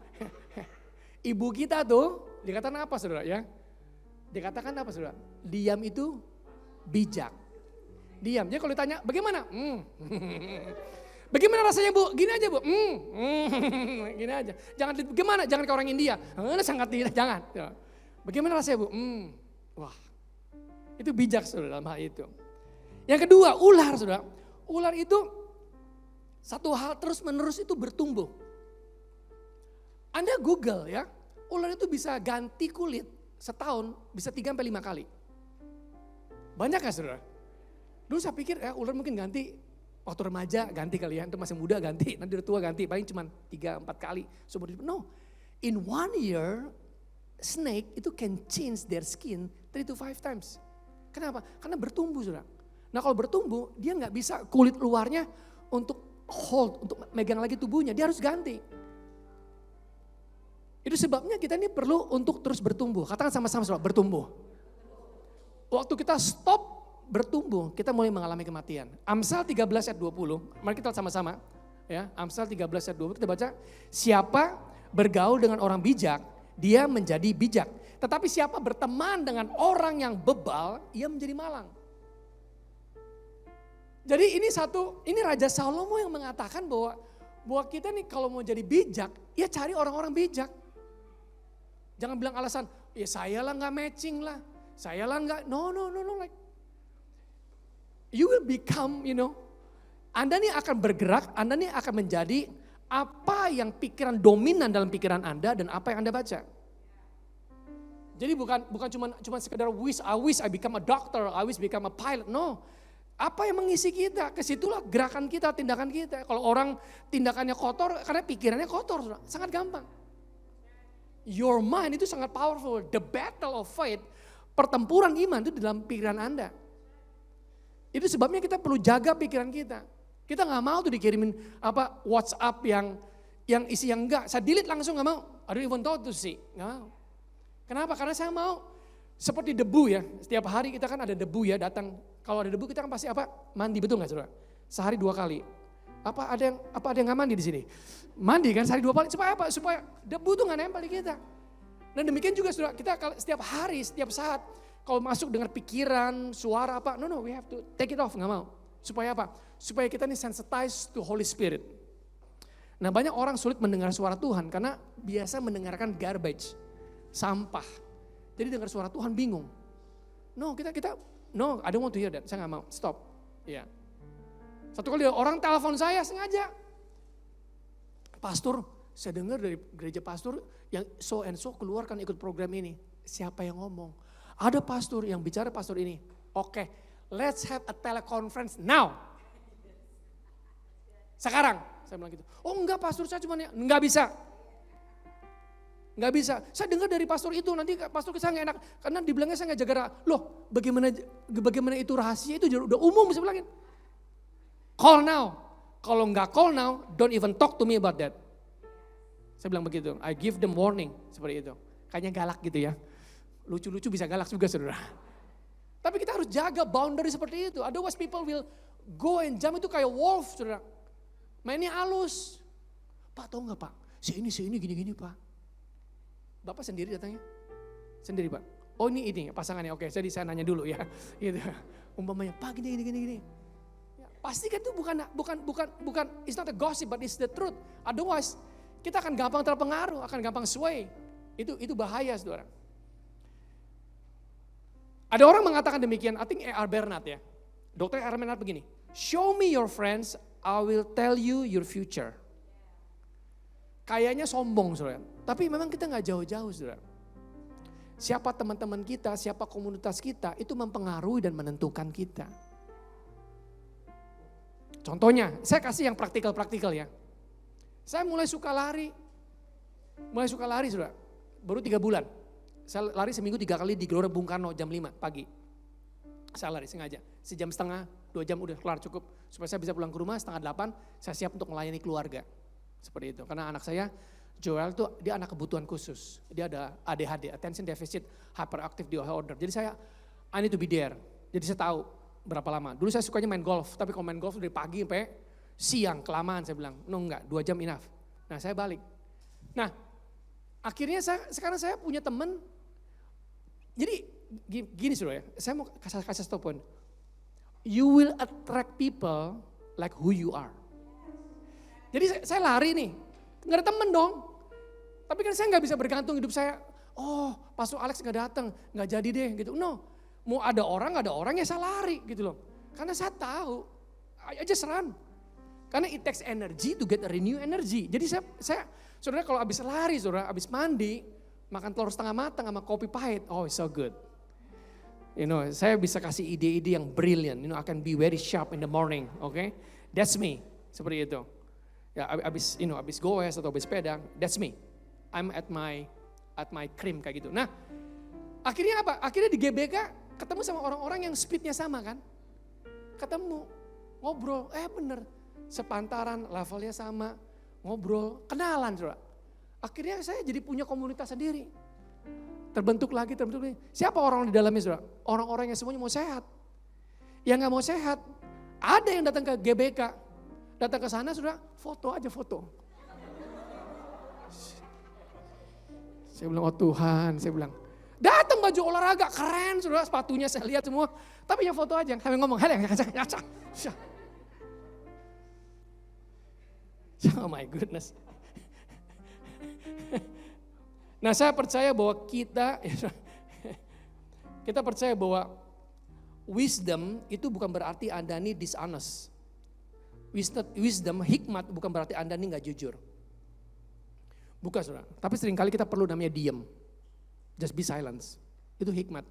E: ibu kita tuh dikatakan apa saudara ya? Dikatakan apa saudara? Diam itu bijak. Diam, jadi kalau ditanya bagaimana? Bagaimana rasanya bu? Gini aja bu, gini aja. Jangan gimana? Jangan ke orang India, sangat tidak, jangan. Bagaimana rasanya bu? Wah. Itu bijak saudara dalam hal itu. Yang kedua, ular saudara. Ular itu satu hal terus menerus itu bertumbuh. Anda Google ya, ular itu bisa ganti kulit setahun bisa 3-5 kali. Banyak gak saudara? Dulu saya pikir ular mungkin ganti waktu remaja ganti kali ya, itu masih muda ganti, nanti udah tua ganti, paling cuma 3-4 kali. No, in 1 year snake itu can change their skin 3-5 times. Kenapa? Karena bertumbuh saudara. Nah kalau bertumbuh dia nggak bisa kulit luarnya untuk hold, untuk megang lagi tubuhnya, dia harus ganti. Itu sebabnya kita ini perlu untuk terus bertumbuh. Katakan sama-sama saudara, bertumbuh. Waktu kita stop bertumbuh, kita mulai mengalami kematian. Amsal 13 ayat 20, mari kita sama-sama. Ya, Amsal 13 ayat 20 kita baca, siapa bergaul dengan orang bijak, dia menjadi bijak. Tetapi siapa berteman dengan orang yang bebal, ia menjadi malang. Jadi ini Raja Salomo yang mengatakan bahwa Buat kita nih kalau mau jadi bijak, ya cari orang-orang bijak. Jangan bilang alasan, ya saya lah gak matching lah. Saya lah gak, no. Like, you will become, Anda nih akan bergerak, Anda nih akan menjadi apa yang pikiran dominan dalam pikiran Anda dan apa yang Anda baca. Jadi bukan cuma sekedar I wish I become a doctor, I wish become a pilot. No. Apa yang mengisi kita? Kesitulah gerakan kita, tindakan kita. Kalau orang tindakannya kotor, karena pikirannya kotor, sangat gampang. Your mind itu sangat powerful. The battle of faith, pertempuran iman itu di dalam pikiran Anda. Itu sebabnya kita perlu jaga pikiran kita. Kita nggak mau tuh dikirimin WhatsApp yang isi yang enggak. Saya delete langsung, nggak mau. I don't even thought to see, nggak mau. Kenapa? Karena saya mau seperti debu ya. Setiap hari kita kan ada debu ya datang. Kalau ada debu kita kan pasti mandi, betul nggak saudara? Sehari 2 kali. Apa ada yang nggak mandi di sini? Mandi kan sehari 2 kali. Supaya apa? Supaya debu tuh nggak nempel di kita. Dan demikian juga saudara, kita setiap hari, setiap saat kalau masuk dengar pikiran, suara no, we have to take it off, nggak mau. Supaya apa? Supaya kita nih sensitized to Holy Spirit. Nah banyak orang sulit mendengar suara Tuhan karena biasa mendengarkan garbage, sampah. Jadi dengar suara Tuhan bingung. No, no, I don't want to hear that. Saya nggak mau. Stop. Ya. Satu kali orang telepon saya sengaja. Pastor, saya dengar dari gereja pastor yang so and so keluarkan ikut program ini. Siapa yang ngomong? Ada pastor yang bicara pastor ini. Oke, let's have a teleconference now. Sekarang, saya bilang gitu. Oh enggak pastor, saya cuma enggak bisa. Nggak bisa, saya dengar dari pastor itu, nanti pastor saya nggak enak. Karena dibilangnya saya nggak jaga, loh bagaimana itu rahasia itu udah umum, saya bilangin. Call now, kalau nggak call now, don't even talk to me about that. Saya bilang begitu, I give them warning, seperti itu. Kayaknya galak gitu ya, lucu-lucu bisa galak juga saudara. Tapi kita harus jaga boundary seperti itu, otherwise people will go and jump itu kayak wolf saudara. Mainnya halus. Pak tahu nggak Pak, si ini gini Pak. Bapak sendiri datangnya? Sendiri Pak? Oh ini pasangannya, oke jadi saya nanya dulu ya. Gitu. Umpamanya Pak gini. Ya, pasti kan itu bukan, it's not a gossip but it's the truth. Otherwise kita akan gampang terpengaruh, akan gampang sway. Itu bahaya saudara. Ada orang mengatakan demikian, I think A.R. Bernard ya. Dr. A.R. Bernard begini, show me your friends, I will tell you your future. Kayaknya sombong saudara, tapi memang kita gak jauh-jauh saudara. Siapa teman-teman kita, siapa komunitas kita, itu mempengaruhi dan menentukan kita. Contohnya, saya kasih yang praktikal ya. Saya mulai suka lari saudara, baru 3 bulan. Saya lari seminggu 3 kali di Gelora Bung Karno jam 5 pagi. Saya lari sengaja, sejam setengah, 2 jam udah kelar cukup. Supaya saya bisa pulang ke rumah 7:30, saya siap untuk melayani keluarga. Seperti itu, karena anak saya Joel tuh dia anak kebutuhan khusus. Dia ada ADHD, Attention Deficit Hyperactive Disorder. Jadi I need to be there. Jadi saya tahu berapa lama. Dulu saya sukanya main golf, tapi kalau main golf dari pagi sampai siang kelamaan saya bilang. No enggak, 2 jam enough. Nah saya balik. Nah akhirnya sekarang saya punya teman. Jadi gini saudara ya, saya mau kasih stop point. You will attract people like who you are. Jadi saya lari nih, gak ada temen dong. Tapi kan saya gak bisa bergantung hidup saya. Oh Pastor Alex gak datang, gak jadi deh gitu. No, mau ada orang gak ada orang ya saya lari gitu loh. Karena saya tahu, I just run. Karena it takes energy to get a renew energy. Jadi saya saudara kalau abis lari, saudara abis mandi, makan telur setengah matang sama kopi pahit, oh it's so good. Saya bisa kasih ide-ide yang brilliant. I can be very sharp in the morning, okay? That's me, seperti itu. Ya abis goes atau abis sepeda, that's me. I'm at my cream kayak gitu. Nah, akhirnya apa? Akhirnya di GBK ketemu sama orang-orang yang speednya sama kan? Ketemu, ngobrol, bener. Sepantaran, levelnya sama, ngobrol, kenalan saudara. Akhirnya saya jadi punya komunitas sendiri. Terbentuk lagi. Siapa orang di dalamnya saudara? Orang-orang yang semuanya mau sehat. Yang gak mau sehat, ada yang datang ke GBK. Datang ke sana saudara, foto. Saya bilang, oh Tuhan, datang baju olahraga, keren saudara, sepatunya saya lihat semua. Tapi yang foto aja, kami ngomong, Oh my goodness. Nah, saya percaya bahwa kita percaya bahwa wisdom itu bukan berarti Anda ini dishonest. Wisdom, hikmat bukan berarti Anda ini gak jujur. Bukan, saudara. Tapi seringkali kita perlu namanya diam. Just be silence. Itu hikmat.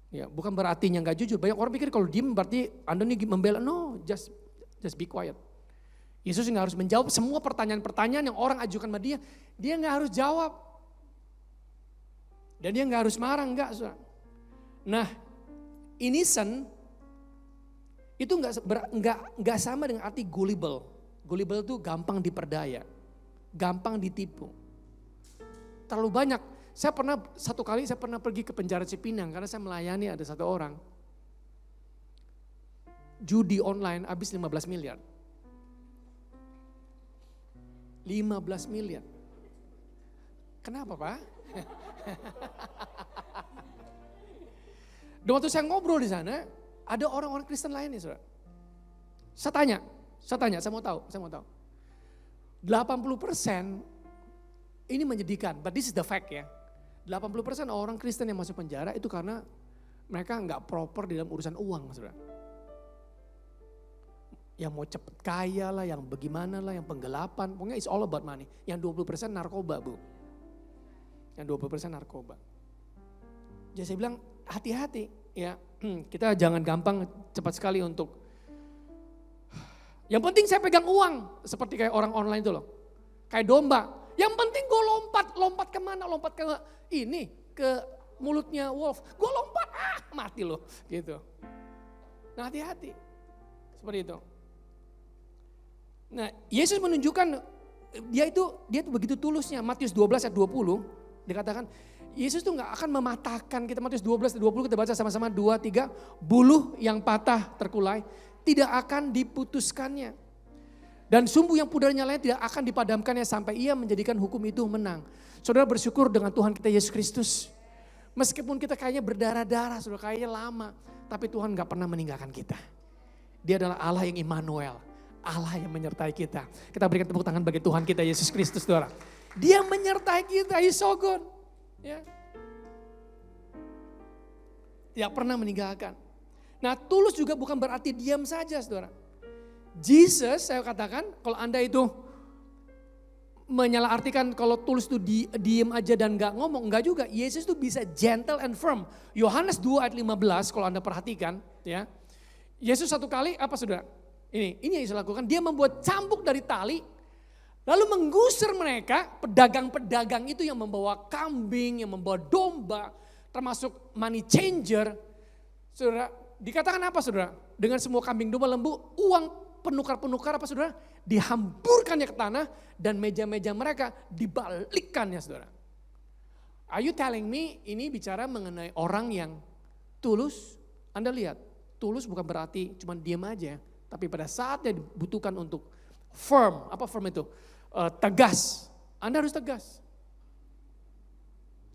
E: Ya, bukan berarti yang gak jujur. Banyak orang pikir kalau diam berarti Anda ini membela. No, just be quiet. Yesus gak harus menjawab semua pertanyaan-pertanyaan yang orang ajukan sama dia. Dia gak harus jawab. Dan dia gak harus marah, enggak. Nah, innocent itu gak sama dengan arti gullible. Gullible itu gampang diperdaya, gampang ditipu. Terlalu banyak. Satu kali saya pernah pergi ke penjara Cipinang karena saya melayani ada satu orang. Judi online habis 15 miliar. 15 miliar. Kenapa, Pak? Dan waktu saya ngobrol di sana, ada orang-orang Kristen lain nih, saudara. Saya tanya, saya mau tahu. 80% ini menyedihkan, but this is the fact ya. 80% orang Kristen yang masuk penjara itu karena mereka nggak proper di dalam urusan uang, saudara. Yang mau cepet kaya lah, yang bagaimana lah, yang penggelapan, pokoknya it's all about money. Yang 20% narkoba, Bu. Yang 20% narkoba. Jadi saya bilang hati-hati ya, kita jangan gampang cepat sekali untuk. Yang penting saya pegang uang, seperti kayak orang online itu loh. Kayak domba, yang penting gue lompat kemana, lompat ke ini, ke mulutnya wolf. Gue lompat, mati loh gitu. Nah hati-hati, seperti itu. Nah, Yesus menunjukkan dia itu begitu tulusnya. Matius 12 ayat 20 dikatakan Yesus tuh gak akan mematahkan kita. Matius 12 ayat 20 kita baca sama-sama 2, 3. Buluh yang patah terkulai tidak akan diputuskannya. Dan sumbu yang pudar nyalanya tidak akan dipadamkannya sampai ia menjadikan hukum itu menang. Saudara bersyukur dengan Tuhan kita Yesus Kristus. Meskipun kita kayaknya berdarah-darah, saudara kayaknya lama. Tapi Tuhan gak pernah meninggalkan kita. Dia adalah Allah yang Immanuel. Allah yang menyertai kita. Kita berikan tepuk tangan bagi Tuhan kita Yesus Kristus, saudara. Dia menyertai kita, He's so good. Ya. Tidak pernah meninggalkan. Nah, tulus juga bukan berarti diam saja, saudara. Jesus, saya katakan, kalau Anda itu menyalahartikan kalau tulus itu diam aja dan gak ngomong, enggak juga. Yesus itu bisa gentle and firm. Yohanes 2 ayat 15 kalau Anda perhatikan, ya. Yesus satu kali apa, saudara? Ini yang Yesus lakukan, dia membuat cambuk dari tali, lalu menggusur mereka, pedagang-pedagang itu yang membawa kambing, yang membawa domba, termasuk money changer. Saudara, dikatakan apa, saudara? Dengan semua kambing, domba, lembu, uang penukar-penukar apa, saudara? Dihamburkannya ke tanah dan meja-meja mereka dibalikkannya, saudara. Are you telling me ini bicara mengenai orang yang tulus? Anda lihat, tulus bukan berarti cuma diam aja. Tapi pada saatnya dibutuhkan untuk firm, apa firm itu? Tegas, Anda harus tegas.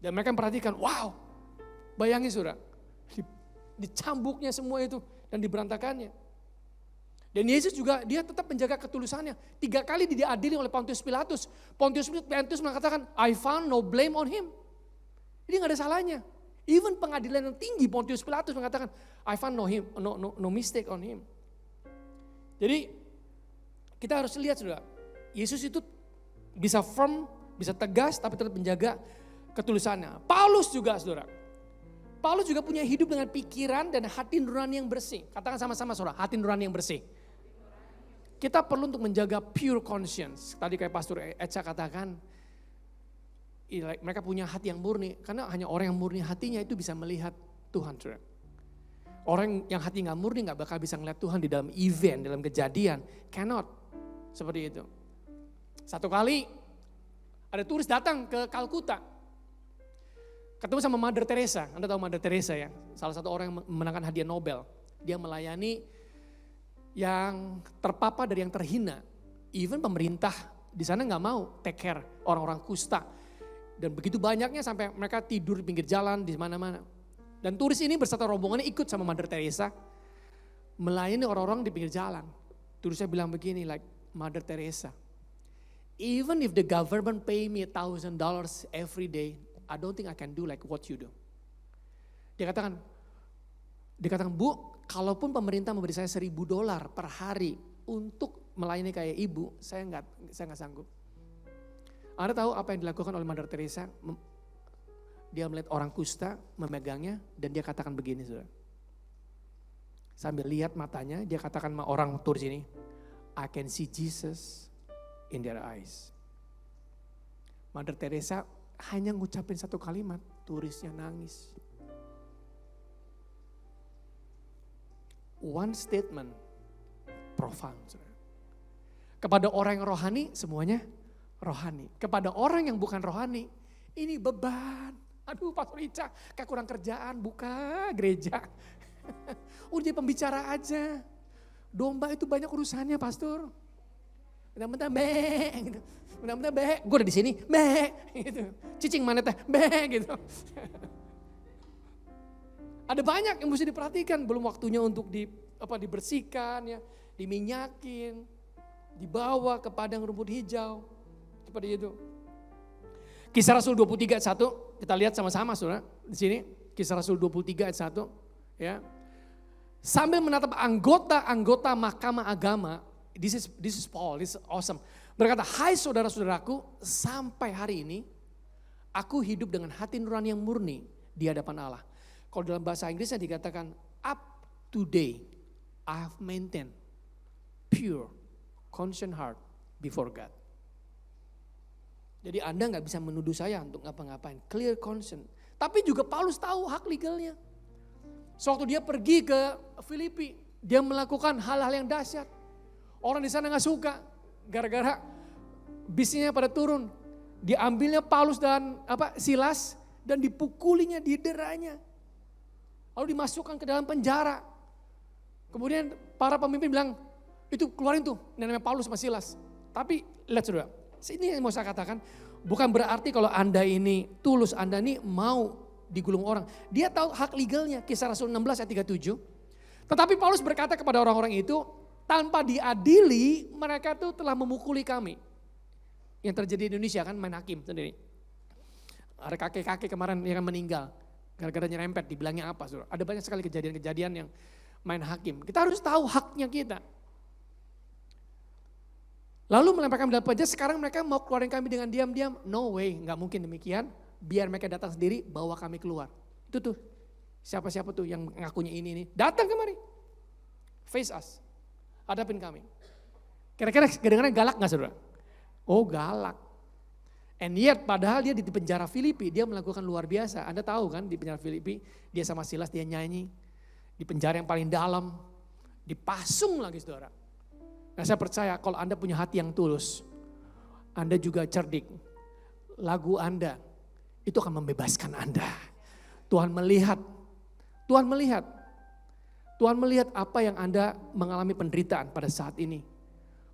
E: Dan mereka memperhatikan, wow, bayangin saudara, dicambuknya semua itu dan diberantakannya. Dan Yesus juga dia tetap menjaga ketulusannya. 3 kali diadili oleh Pontius Pilatus. Pontius Pilatus mengatakan, I found no blame on him. Ini gak ada salahnya. Even pengadilan yang tinggi Pontius Pilatus mengatakan, I found no mistake on him. Jadi kita harus lihat saudara, Yesus itu bisa firm, bisa tegas tapi tetap menjaga ketulusannya. Paulus juga saudara, Paulus juga punya hidup dengan pikiran dan hati nurani yang bersih. Katakan sama-sama saudara, hati nurani yang bersih. Kita perlu untuk menjaga pure conscience. Tadi kayak Pastor Echa katakan, mereka punya hati yang murni. Karena hanya orang yang murni hatinya itu bisa melihat Tuhan saudara. Orang yang hati gak murni gak bakal bisa ngeliat Tuhan di dalam event, dalam kejadian. Cannot. Seperti itu. Satu kali ada turis datang ke Kalkuta. Ketemu sama Mother Teresa. Anda tahu Mother Teresa ya? Salah satu orang yang memenangkan hadiah Nobel. Dia melayani yang terpapar dari yang terhina. Even pemerintah di sana gak mau take care orang-orang kusta. Dan begitu banyaknya sampai mereka tidur di pinggir jalan di mana-mana. Dan turis ini berserta rombongannya ikut sama Mother Teresa melayani orang-orang di pinggir jalan. Turisnya bilang begini, like Mother Teresa. Even if the government pay me $1,000 every day, I don't think I can do like what you do. Dia katakan, Bu, kalaupun pemerintah memberi saya $1,000 per hari untuk melayani kayak ibu, saya nggak sanggup. Anda tahu apa yang dilakukan oleh Mother Teresa? Dia melihat orang kusta, memegangnya, dan dia katakan begini, saudara. Sambil lihat matanya, dia katakan sama orang turis ini, I can see Jesus in their eyes. Mother Teresa hanya ngucapin satu kalimat, turisnya nangis. One statement, profound. Saudara. Kepada orang yang rohani, semuanya rohani. Kepada orang yang bukan rohani, ini beban. Aduh Pastor Ica, kayak kurang kerjaan, buka gereja. Udah jadi pembicara aja. Domba itu banyak urusannya pastor. Bentar-bentar gitu. Bentar-bentar gue udah di sini, gitu. Cicing mana teh, gitu. Ada banyak yang mesti diperhatikan, belum waktunya untuk dibersihkan ya, diminyakin, dibawa ke padang rumput hijau. Seperti itu. Kisah Rasul 23 ayat 1, kita lihat sama-sama Saudara di sini. Kisah Rasul 23 ayat 1 ya. Sambil menatap anggota-anggota mahkamah agama, this is Paul, this is awesome. Berkata, "Hai saudara-saudaraku, sampai hari ini aku hidup dengan hati nurani yang murni di hadapan Allah." Kalau dalam bahasa Inggrisnya dikatakan, "Up to date I have maintained pure conscious heart before God." Jadi Anda gak bisa menuduh saya untuk ngapa-ngapain. Clear conscience. Tapi juga Paulus tahu hak legalnya. Sewaktu dia pergi ke Filipi, dia melakukan hal-hal yang dahsyat. Orang di sana gak suka. Gara-gara bisnisnya pada turun. Diambilnya Paulus dan Silas dan dipukulinya, dideranya. Lalu dimasukkan ke dalam penjara. Kemudian para pemimpin bilang, itu keluarin tuh namanya Paulus sama Silas. Tapi lihat saudara. Ini yang mau saya katakan, bukan berarti kalau Anda ini tulus, Anda ini mau digulung orang. Dia tahu hak legalnya, Kisah Rasul 16 ayat 37. Tetapi Paulus berkata kepada orang-orang itu, tanpa diadili mereka tuh telah memukuli kami. Yang terjadi di Indonesia kan main hakim sendiri. Ada kakek-kakek kemarin yang meninggal, gara-gara nyerempet, dibilangnya apa? Saudara? Ada banyak sekali kejadian-kejadian yang main hakim. Kita harus tahu haknya kita. Lalu melemparkan dalam penjara, sekarang mereka mau keluarin kami dengan diam-diam. No way, gak mungkin demikian. Biar mereka datang sendiri, bawa kami keluar. Itu tuh, siapa-siapa tuh yang ngakunya ini. Datang kemari. Face us. Hadapin kami. Kira-kira kedengaran galak gak saudara? Oh galak. And yet padahal dia di penjara Filipi, dia melakukan luar biasa. Anda tahu kan di penjara Filipi, dia sama Silas dia nyanyi. Di penjara yang paling dalam, dipasung lagi saudara. Nah saya percaya kalau Anda punya hati yang tulus, Anda juga cerdik. Lagu Anda itu akan membebaskan Anda. Tuhan melihat apa yang Anda mengalami penderitaan pada saat ini.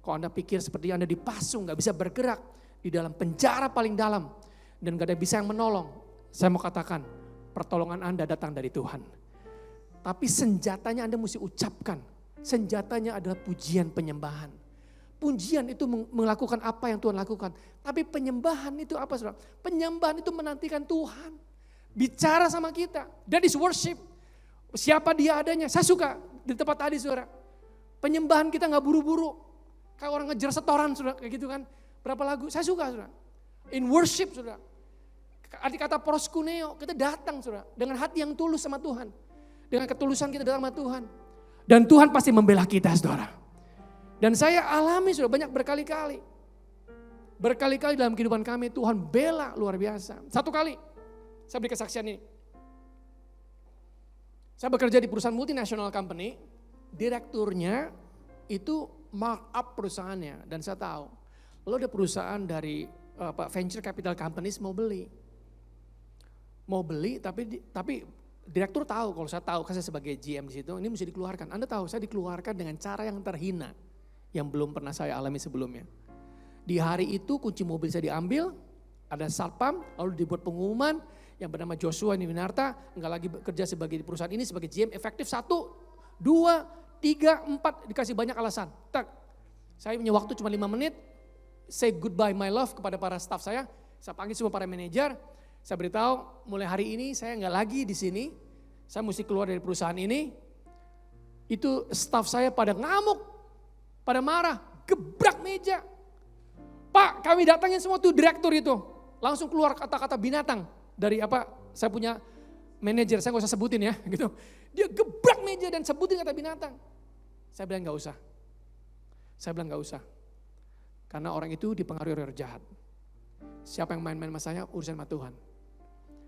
E: Kalau Anda pikir seperti Anda dipasung, gak bisa bergerak di dalam penjara paling dalam. Dan gak ada bisa yang menolong. Saya mau katakan, pertolongan Anda datang dari Tuhan. Tapi senjatanya Anda mesti ucapkan. Senjatanya adalah pujian penyembahan. Pujian itu melakukan apa yang Tuhan lakukan. Tapi penyembahan itu apa saudara? Penyembahan itu menantikan Tuhan. Bicara sama kita. That is worship. Siapa dia adanya. Saya suka di tempat tadi saudara. Penyembahan kita gak buru-buru. Kayak orang ngejar setoran saudara. Kayak gitu kan. Berapa lagu. Saya suka saudara. In worship saudara. Adik kata proskuneo. Kita datang saudara. Dengan hati yang tulus sama Tuhan. Dengan ketulusan kita datang sama Tuhan. Dan Tuhan pasti membela kita saudara. Dan saya alami sudah banyak berkali-kali. Berkali-kali dalam kehidupan kami Tuhan bela luar biasa. Satu kali saya beri kesaksian ini. Saya bekerja di perusahaan multinational company. Direkturnya itu markup perusahaannya. Dan saya tahu. Lalu ada perusahaan dari venture capital companies mau beli. Mau beli tapi direktur tahu, kalau saya tahu, kan saya sebagai GM di situ, ini mesti dikeluarkan. Anda tahu, saya dikeluarkan dengan cara yang terhina, yang belum pernah saya alami sebelumnya. Di hari itu kunci mobil saya diambil, ada satpam, lalu dibuat pengumuman yang bernama Joshua Niwinarta, enggak lagi bekerja sebagai di perusahaan ini sebagai GM efektif 1, 2, 3, 4, dikasih banyak alasan. Tak, Saya punya waktu cuma 5 menit, say goodbye my love kepada para staff saya panggil semua para manajer, saya beritahu mulai hari ini saya nggak lagi di sini, saya mesti keluar dari perusahaan ini. Itu staff saya pada ngamuk, pada marah, gebrak meja. Pak, kami datangin semua tuh direktur itu, langsung keluar kata-kata binatang dari saya punya manajer, saya nggak usah sebutin ya, gitu. Dia gebrak meja dan sebutin kata binatang. Saya bilang nggak usah. Karena orang itu dipengaruhi oleh roh jahat. Siapa yang main-main sama saya, urusan sama Tuhan.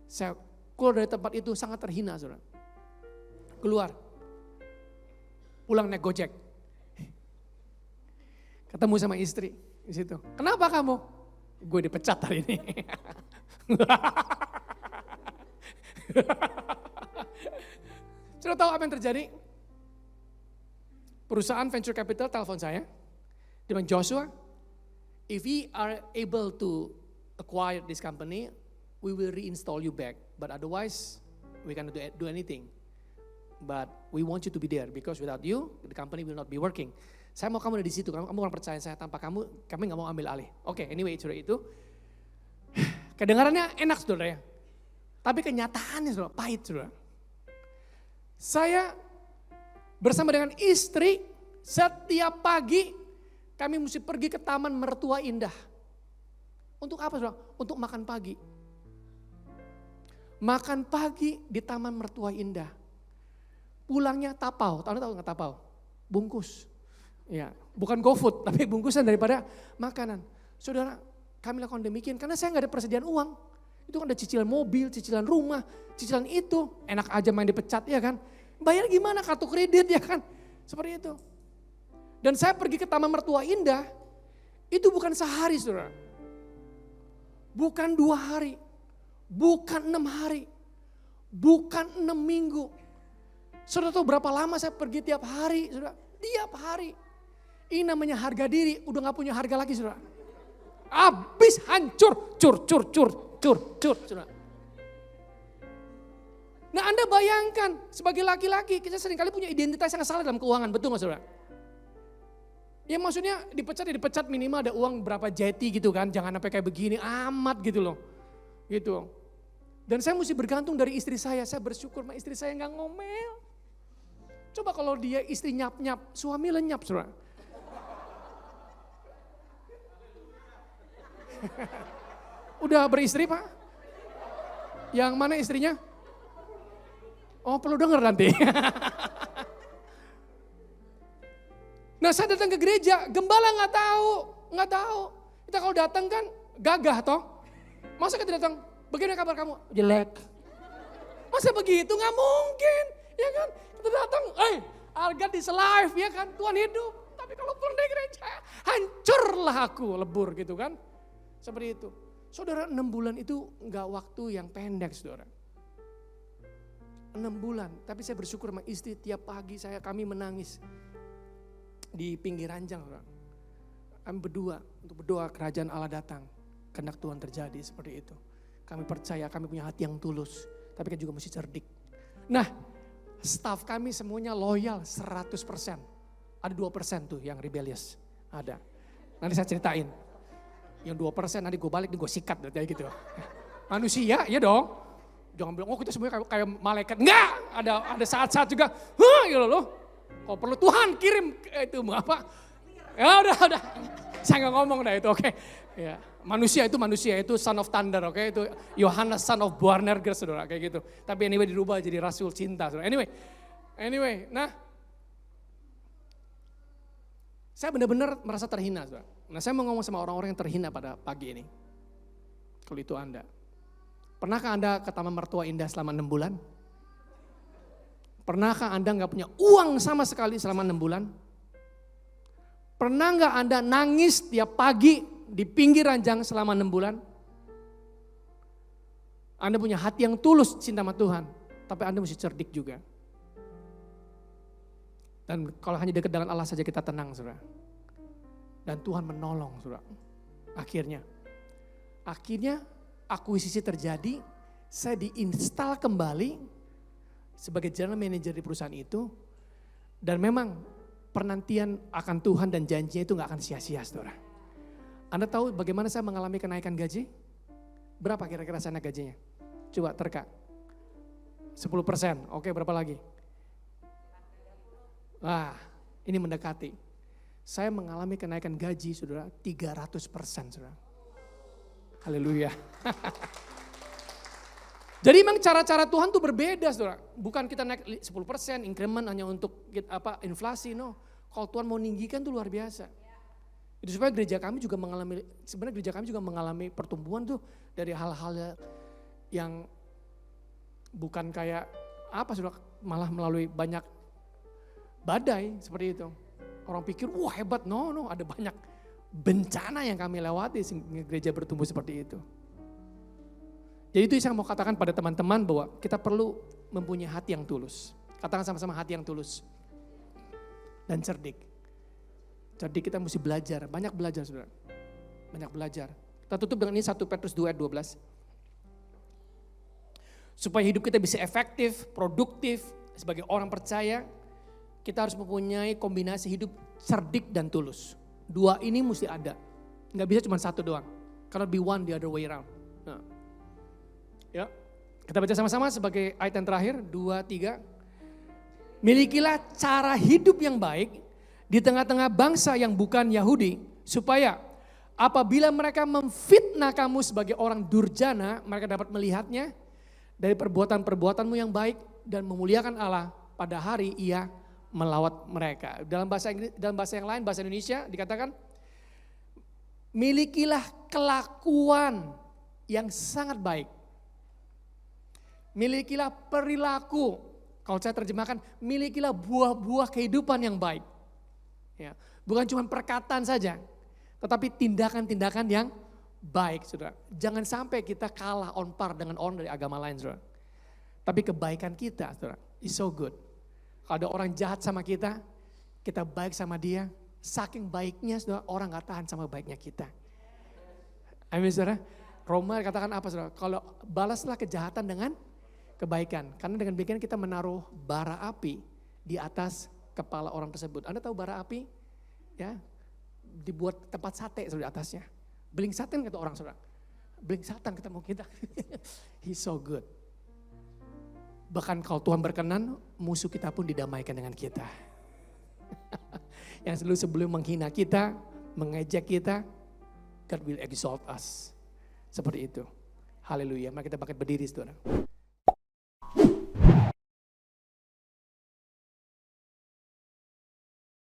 E: Saya keluar dari tempat itu sangat terhina, saudara. Keluar. Pulang naik Gojek. Ketemu sama istri di situ. Kenapa kamu? Gue dipecat hari ini. Sudah tahu apa yang terjadi? Perusahaan venture capital telepon saya. Dia bilang, Joshua, if we are able to acquire this company, we will reinstall you back. But otherwise, we cannot do anything. But we want you to be there because without you, the company will not be working. Saya mau kamu ada di situ, kamu orang percaya saya, tanpa kamu, kami nggak mau ambil alih. Oke, anyway, saudara itu. Kedengarannya enak, saudara ya. Tapi kenyataannya, saudara, pahit, saudara. Saya bersama dengan istri, setiap pagi kami mesti pergi ke Taman Mertua Indah. Untuk apa, saudara? Untuk makan pagi. Makan pagi di Taman Mertua Indah. Pulangnya tapau, tahu nggak tapau? Bungkus. Ya, bukan GoFood, tapi bungkusan daripada makanan. Saudara, kami lakukan demikian karena saya nggak ada persediaan uang. Itu kan ada cicilan mobil, cicilan rumah, cicilan itu. Enak aja main dipecat ya kan. Bayar gimana, kartu kredit ya kan. Seperti itu. Dan saya pergi ke Taman Mertua Indah, itu bukan sehari, saudara. Bukan 2 hari, bukan 6 hari, bukan 6 minggu. Saudara tahu berapa lama saya pergi tiap hari, saudara? Tiap hari. Ini namanya harga diri, udah gak punya harga lagi, saudara. Habis, hancur, cur, saudara. Nah, Anda bayangkan sebagai laki-laki, kita seringkali punya identitas yang salah dalam keuangan, betul gak, saudara? Ya maksudnya dipecat minimal ada uang berapa jeti gitu kan, jangan sampai kayak begini amat gitu loh. Gitu. Dan saya mesti bergantung dari istri saya bersyukur sama istri saya gak ngomel. Coba kalau dia istri nyap-nyap, suami lenyap, saudara. Udah beristri, Pak? Yang mana istrinya? Oh, perlu denger nanti. Nah, saya datang ke gereja, gembala nggak tahu. Kita kalau datang kan gagah toh. Masa kita datang, bagaimana kabar kamu? Jelek. Masa begitu? Nggak mungkin, ya kan? Kita datang, harga is alive, ya kan? Tuhan hidup. Tapi kalau pulang dari gereja, hancurlah aku, lebur gitu kan? Seperti itu. Saudara, 6 bulan itu nggak waktu yang pendek, saudara. 6 bulan, tapi saya bersyukur sama istri tiap pagi kami menangis. Di pinggir ranjang, saudara. Kami berdua untuk berdoa kerajaan Allah datang. Kehendak Tuhan terjadi seperti itu. Kami percaya, kami punya hati yang tulus. Tapi kan juga mesti cerdik. Nah, staff kami semuanya loyal 100%. Ada 2% tuh yang rebellious. Ada. Nanti saya ceritain. Yang 2% nanti gue balik, gue sikat kayak gitu. Manusia, ya dong. Jangan bilang, oh kita semuanya kayak malaikat. Enggak, ada saat-saat juga, gitu loh. Kalau perlu Tuhan kirim itu apa? Ya udah. Saya nggak ngomong dah itu, oke. Ya, manusia itu son of thunder, oke. Itu Yohanes son of Boanerges, saudara, kayak gitu. Tapi anyway dirubah jadi rasul cinta, saudara. Anyway, nah. Saya benar-benar merasa terhina, saudara. Nah, saya mau ngomong sama orang-orang yang terhina pada pagi ini. Kalau itu Anda. Pernahkah Anda ke Taman Mertua Indah selama 6 bulan? Pernahkah Anda gak punya uang sama sekali selama 6 bulan? Pernah gak Anda nangis tiap pagi di pinggir ranjang selama 6 bulan? Anda punya hati yang tulus cinta sama Tuhan, tapi Anda mesti cerdik juga. Dan kalau hanya dekat dengan Allah saja kita tenang, saudara. Dan Tuhan menolong, saudara. Akhirnya akuisisi terjadi, saya diinstal kembali sebagai general manager di perusahaan itu. Dan memang penantian akan Tuhan dan janjinya itu gak akan sia-sia, saudara. Anda tahu bagaimana saya mengalami kenaikan gaji? Berapa kira-kira saya naik gajinya? Coba terka. 10%, oke berapa lagi? Ini mendekati. Saya mengalami kenaikan gaji, saudara, 300%, saudara. Haleluya. Jadi memang cara-cara Tuhan tuh berbeda, saudara. Bukan kita naik 10%, increment hanya untuk inflasi, no. Kalau Tuhan mau ninggikan tuh luar biasa. Itu supaya gereja kami juga mengalami pertumbuhan tuh dari hal-hal yang bukan kayak saudara, malah melalui banyak badai seperti itu. Orang pikir, wah hebat, no, ada banyak bencana yang kami lewati sehingga gereja bertumbuh seperti itu. Jadi itu yang saya mau katakan pada teman-teman bahwa kita perlu mempunyai hati yang tulus. Katakan sama-sama hati yang tulus. Dan cerdik. Cerdik kita mesti belajar, banyak belajar saudara. Banyak belajar. Kita tutup dengan ini 1 Petrus 2 ayat 12. Supaya hidup kita bisa efektif, produktif, sebagai orang percaya, kita harus mempunyai kombinasi hidup cerdik dan tulus. Dua ini mesti ada. Nggak bisa cuma satu doang. Cannot be one the other way around. Nah. Ya, kita baca sama-sama sebagai ayat yang terakhir, 2, 3. Milikilah cara hidup yang baik di tengah-tengah bangsa yang bukan Yahudi, supaya apabila mereka memfitnah kamu sebagai orang durjana, mereka dapat melihatnya dari perbuatan-perbuatanmu yang baik dan memuliakan Allah pada hari Ia melawat mereka. Dalam bahasa yang lain, bahasa Indonesia dikatakan, milikilah kelakuan yang sangat baik. Milikilah perilaku, kalau saya terjemahkan, milikilah buah-buah kehidupan yang baik. Ya, bukan cuma perkataan saja, tetapi tindakan-tindakan yang baik, saudara. Jangan sampai kita kalah on par dengan orang dari agama lain, saudara. Tapi kebaikan kita, saudara, is so good. Kalau ada orang jahat sama kita baik sama dia, saking baiknya saudara, orang gak tahan sama baiknya kita. Amin saudara. Roma katakan apa saudara? Kalau balaslah kejahatan dengan kebaikan. Karena dengan demikian kita menaruh bara api di atas kepala orang tersebut. Anda tahu bara api? Ya, dibuat tempat sate saudara di atasnya. Beling satan kata orang saudara. Beling satan ketemu kita. He's so good. Bahkan kalau Tuhan berkenan, musuh kita pun didamaikan dengan kita. Yang sebelum menghina kita, mengejek kita, God will exalt us. Seperti itu. Haleluya. Mari kita bangkit berdiri saudara.